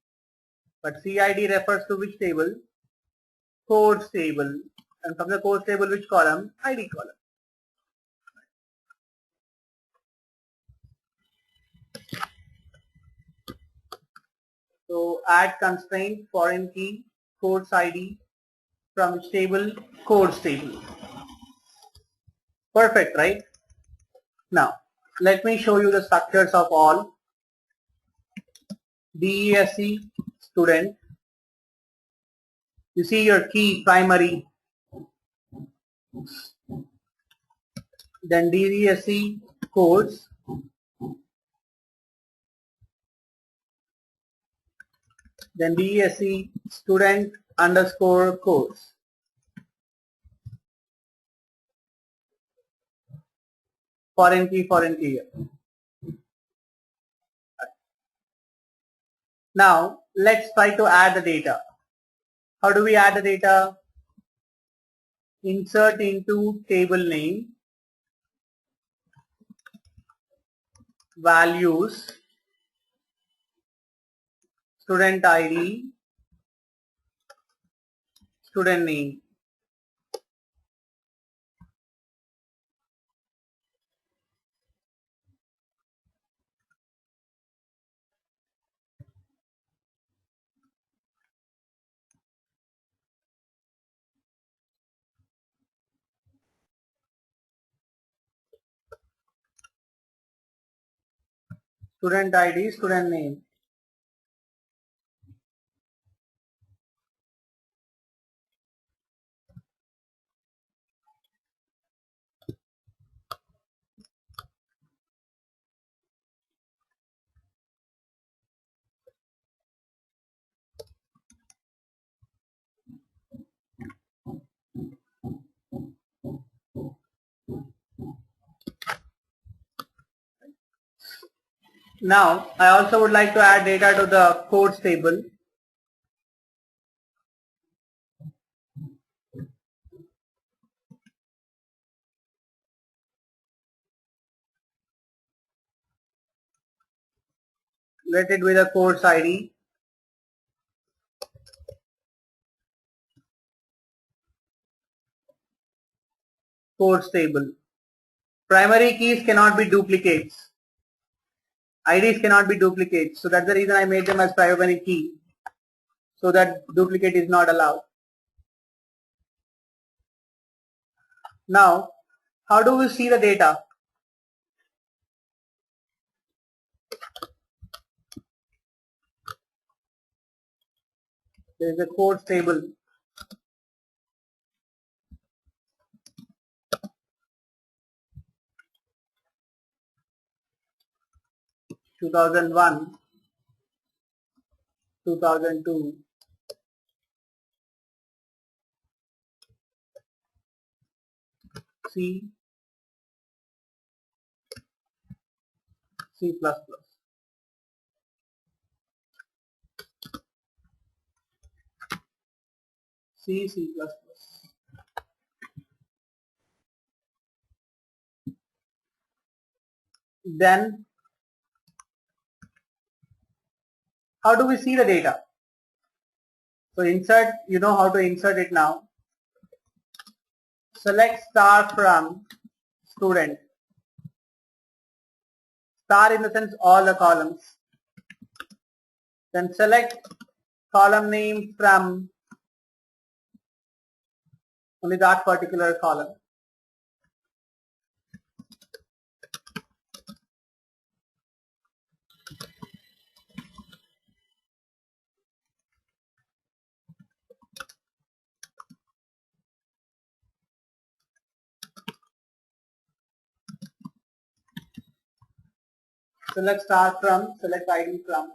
But CID refers to which table? Course table. And from the course table, which column? ID column. So add constraint, foreign key, course ID, from which table? Course table. Perfect, right? Now, let me show you the structures of all. DESE student, You see your key primary, then jdbc course, then jdbc student underscore course. Foreign key here. Now let's try to add the data. How do we add the data? Insert into table name, values, student ID, student name. Student ID, student name. Now I also would like to add data to the course table. Let it be the course ID. Course table. Primary keys cannot be duplicates. IDs cannot be duplicates. So that's the reason I made them as primary key, so that duplicate is not allowed. Now, how do we see the data? There is a course table. Two 2001, 2002, C, C++. C, C++. Then, how do we see the data? So insert, you know how to insert it now. Select star from student. Star in the sense all the columns. Then select column name from only that particular column. Select star from, select ID from.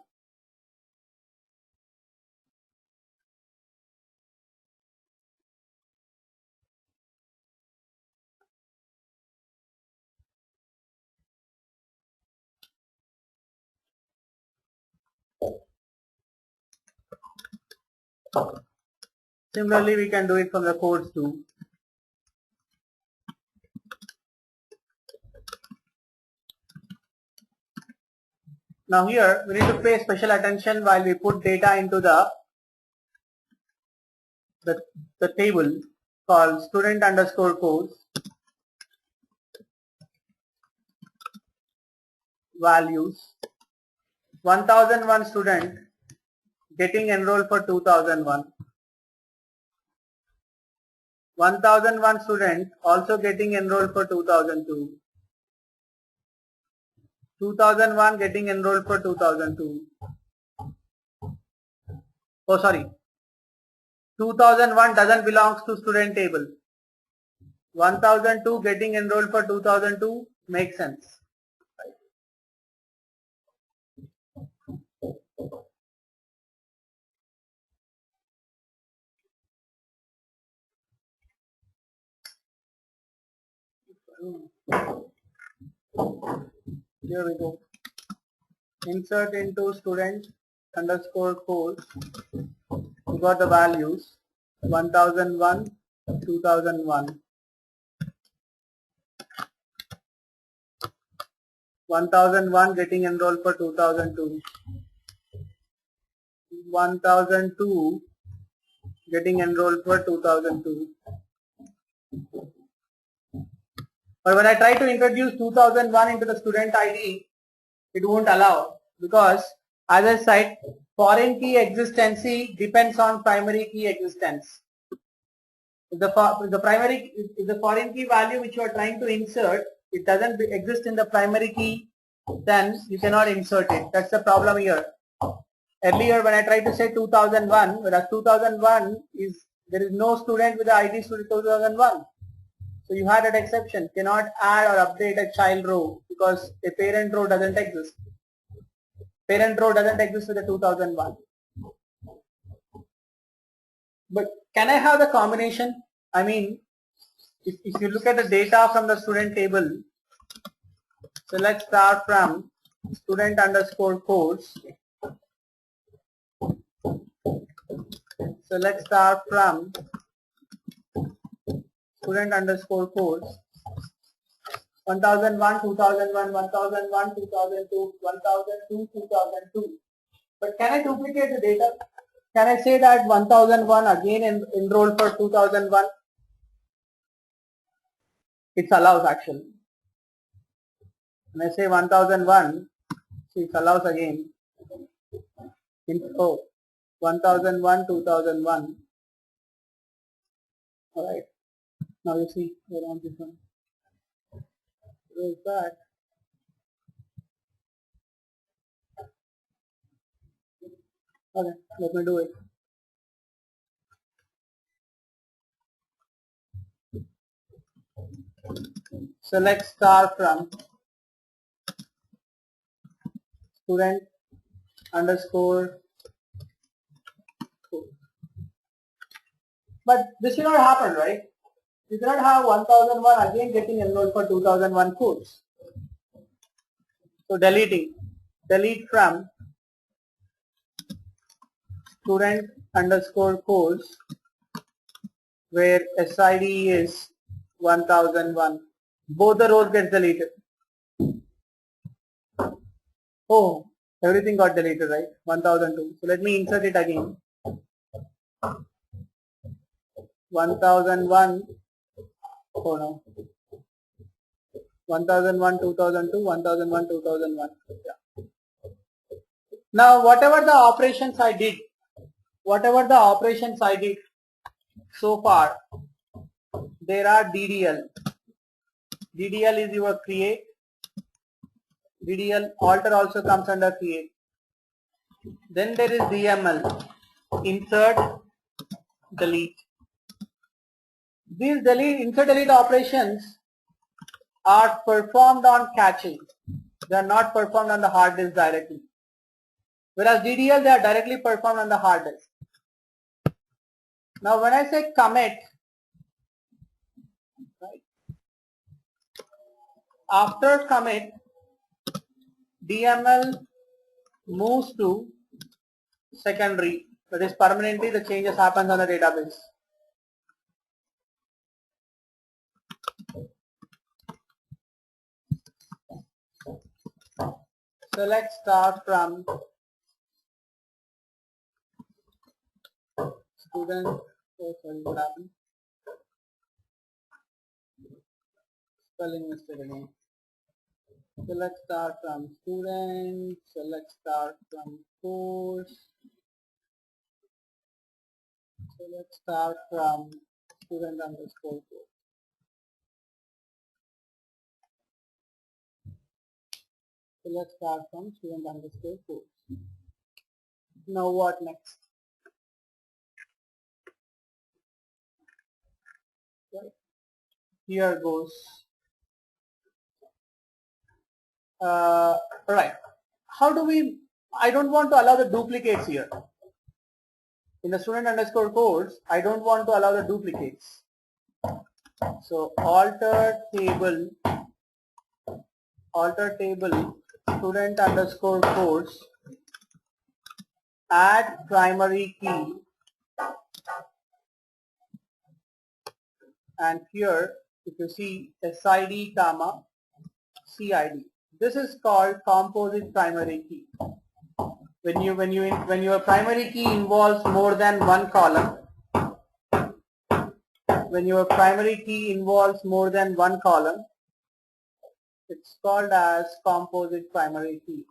Similarly, we can do it from the codes too. Now here, we need to pay special attention while we put data into the table called student underscore course values. 1001 student getting enrolled for 2001. 1001 student also getting enrolled for 2002. 2001 getting enrolled for 2002. Oh sorry, 2001 doesn't belongs to student table. 1002 getting enrolled for 2002 makes sense. Here we go. Insert into student underscore course. We got the values 1001, 2001. 1001 getting enrolled for 2002. 1002 getting enrolled for 2002. But when I try to introduce 2001 into the student ID, it won't allow, because as I said, foreign key existency depends on primary key existence. If the foreign key value which you are trying to insert, it doesn't exist in the primary key, then you cannot insert it. That's the problem here. Earlier when I tried to say 2001, whereas 2001 is, there is no student with the ID student 2001. So you had that exception, cannot add or update a child row because a parent row doesn't exist. Parent row doesn't exist with the 2001. But can I have the combination? I mean, if you look at the data from the student table, so let's start from student underscore course. So let's start from student underscore course. 1001, 2001, 1001, 2002, 1002, 2002. But can I duplicate the data? Can I say that 1001 again enrolled for 2001? It's allows actually. When I say 1001, so it allows again. 1001, 2001. Alright. Now you see, we're on this one. Where is that? Okay, let me do it. Select star from student underscore. But this should not happen, right? You cannot have 1001 again getting enrolled for 2001 course. So delete from student underscore course where SID is 1001. Both the rows get deleted. Oh, everything got deleted, right? 1002. So let me insert it again. 1001. Oh no. 1001, 2002, 1001, 2001. Yeah. Now whatever the operations I did so far, there are DDL. DDL is your create. DDL alter also comes under create. Then there is DML, insert, delete. These insert delete operations are performed on cache. They are not performed on the hard disk directly. Whereas DDL, they are directly performed on the hard disk. Now when I say commit, right, after commit, DML moves to secondary. That is permanently the changes happens on the database. So let's start from student. Oh, sorry, what happened? Spelling mistake again. So let's start from student. So let's start from course. So let's start from student underscore course. So let's start from student underscore course. Now what next? here goes. Right. How do we, I don't want to allow the duplicates here. In the student underscore course, I don't want to allow the duplicates. So alter table student underscore course, add primary key, and here if you see SID comma CID. This is called composite primary key. When your primary key involves more than one column, it's called as composite primary key.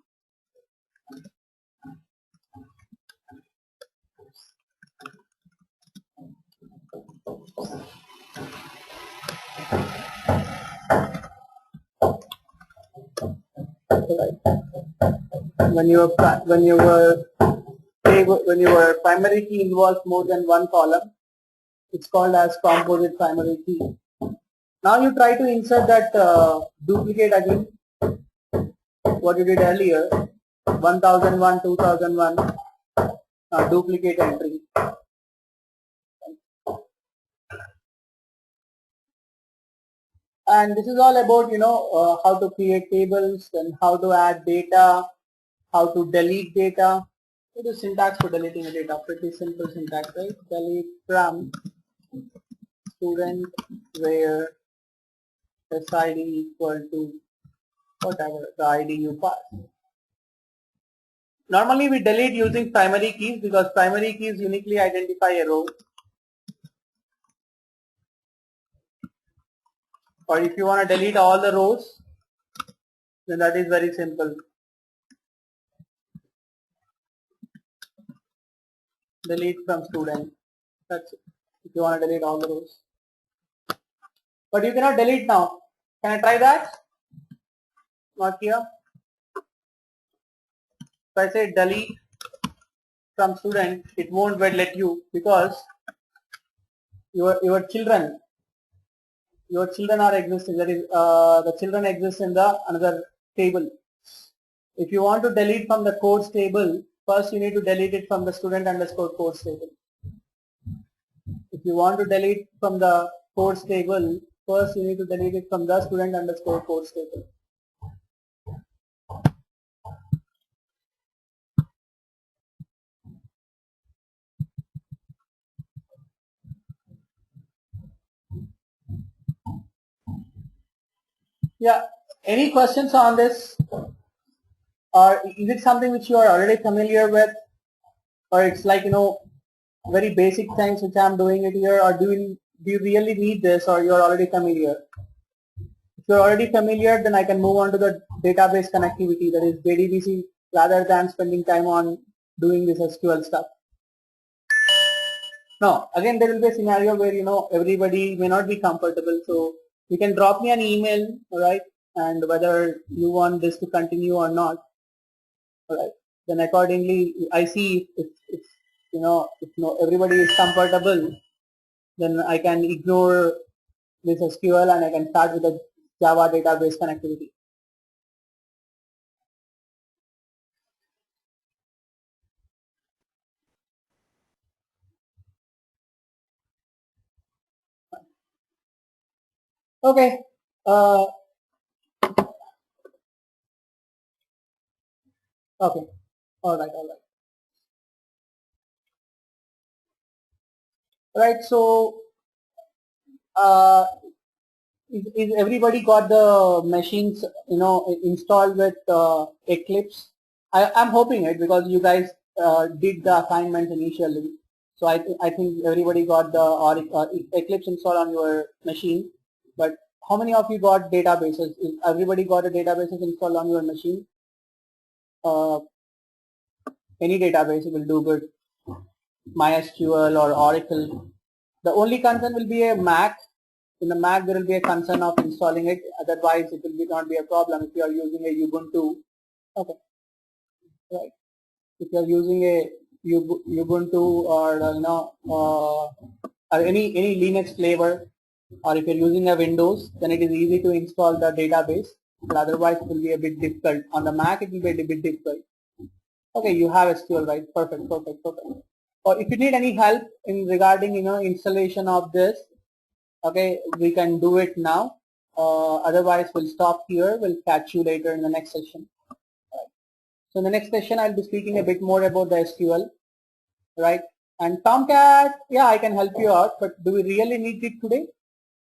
When your primary key involves more than one column, it's called as composite primary key. Now you try to insert that duplicate again, what you did earlier, 1001, 2001, duplicate entry. And this is all about, how to create tables and how to add data, how to delete data. What is syntax for deleting the data? Pretty simple syntax, right? Delete from student where SID equal to whatever the ID you pass. Normally we delete using primary keys because primary keys uniquely identify a row. Or if you want to delete all the rows, then that is very simple. Delete from student. That's it. If you want to delete all the rows. But you cannot delete now. Can I try that? Not here. If I say delete from student, it won't let you because your children are existing. That is, the children exist in the another table. If you want to delete from the course table, first you need to delete it from the student underscore course table. If you want to delete from the course table, first you need to delete it from the student underscore course table. Yeah, any questions on this? Or is it something which you are already familiar with? Or it's like, very basic things which I'm doing it here, or do you really need this, or you're already familiar? If you're already familiar, then I can move on to the database connectivity, that is JDBC, rather than spending time on doing this SQL stuff. No, again there will be a scenario where everybody may not be comfortable, so you can drop me an email, alright, and whether you want this to continue or not, alright, then accordingly I see if everybody is comfortable, then I can ignore this SQL and I can start with the Java database connectivity. Okay. Okay. All right. Right. So, is everybody got the machines, installed with Eclipse? I'm hoping it because you guys did the assignments initially. So I think everybody got the Eclipse installed on your machine. But how many of you got databases? Is everybody got a databases installed on your machine? Any database will do good. MySQL or Oracle. The only concern will be a Mac. In the Mac, there will be a concern of installing it. Otherwise, it will not be a problem if you are using a Ubuntu. Okay, right. If you are using a Ubuntu or or any Linux flavor, or if you're using a Windows, then it is easy to install the database, but otherwise it will be a bit difficult. On the Mac, it will be a bit difficult. Okay, you have SQL, right? Perfect, perfect, perfect. Or if you need any help in regarding, installation of this, okay, we can do it now. Otherwise, we'll stop here. We'll catch you later in the next session. Right. So in the next session, I'll be speaking a bit more about the SQL, right? And Tomcat, yeah, I can help you out, but do we really need it today?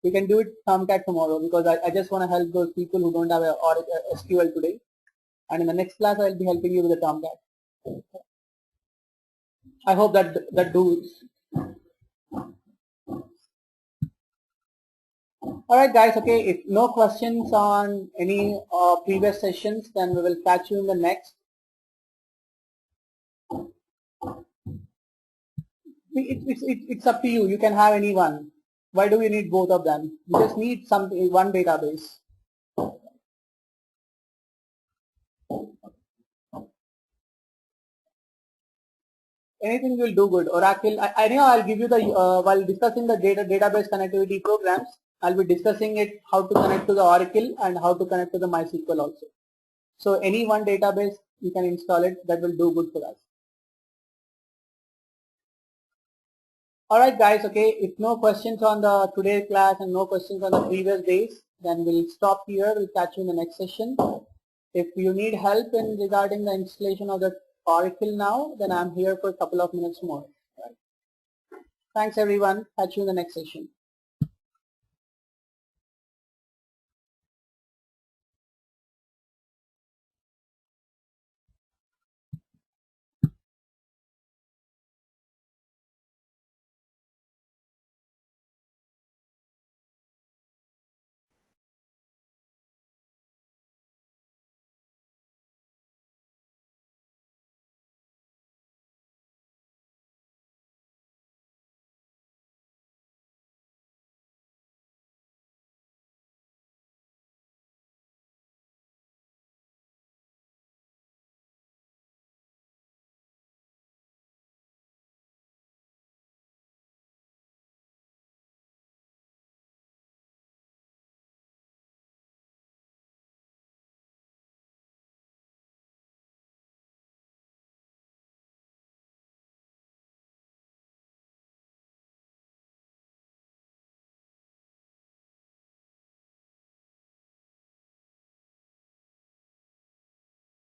We can do it Tomcat tomorrow, because I just want to help those people who don't have a SQL today. And in the next class, I'll be helping you with the Tomcat. I hope that does. Alright guys, okay, if no questions on any previous sessions, then we will catch you in the next. It's up to you. You can have any one. Why do we need both of them? You just need one database. Anything will do good. Oracle, I know I'll give you the, while discussing the database connectivity programs, I'll be discussing it how to connect to the Oracle and how to connect to the MySQL also. So any one database, you can install it, that will do good for us. Alright guys, okay, if no questions on the today's class and no questions on the previous days, then we'll stop here. We'll catch you in the next session. If you need help in regarding the installation of the Oracle now, then I'm here for a couple of minutes more. Right. Thanks everyone. Catch you in the next session.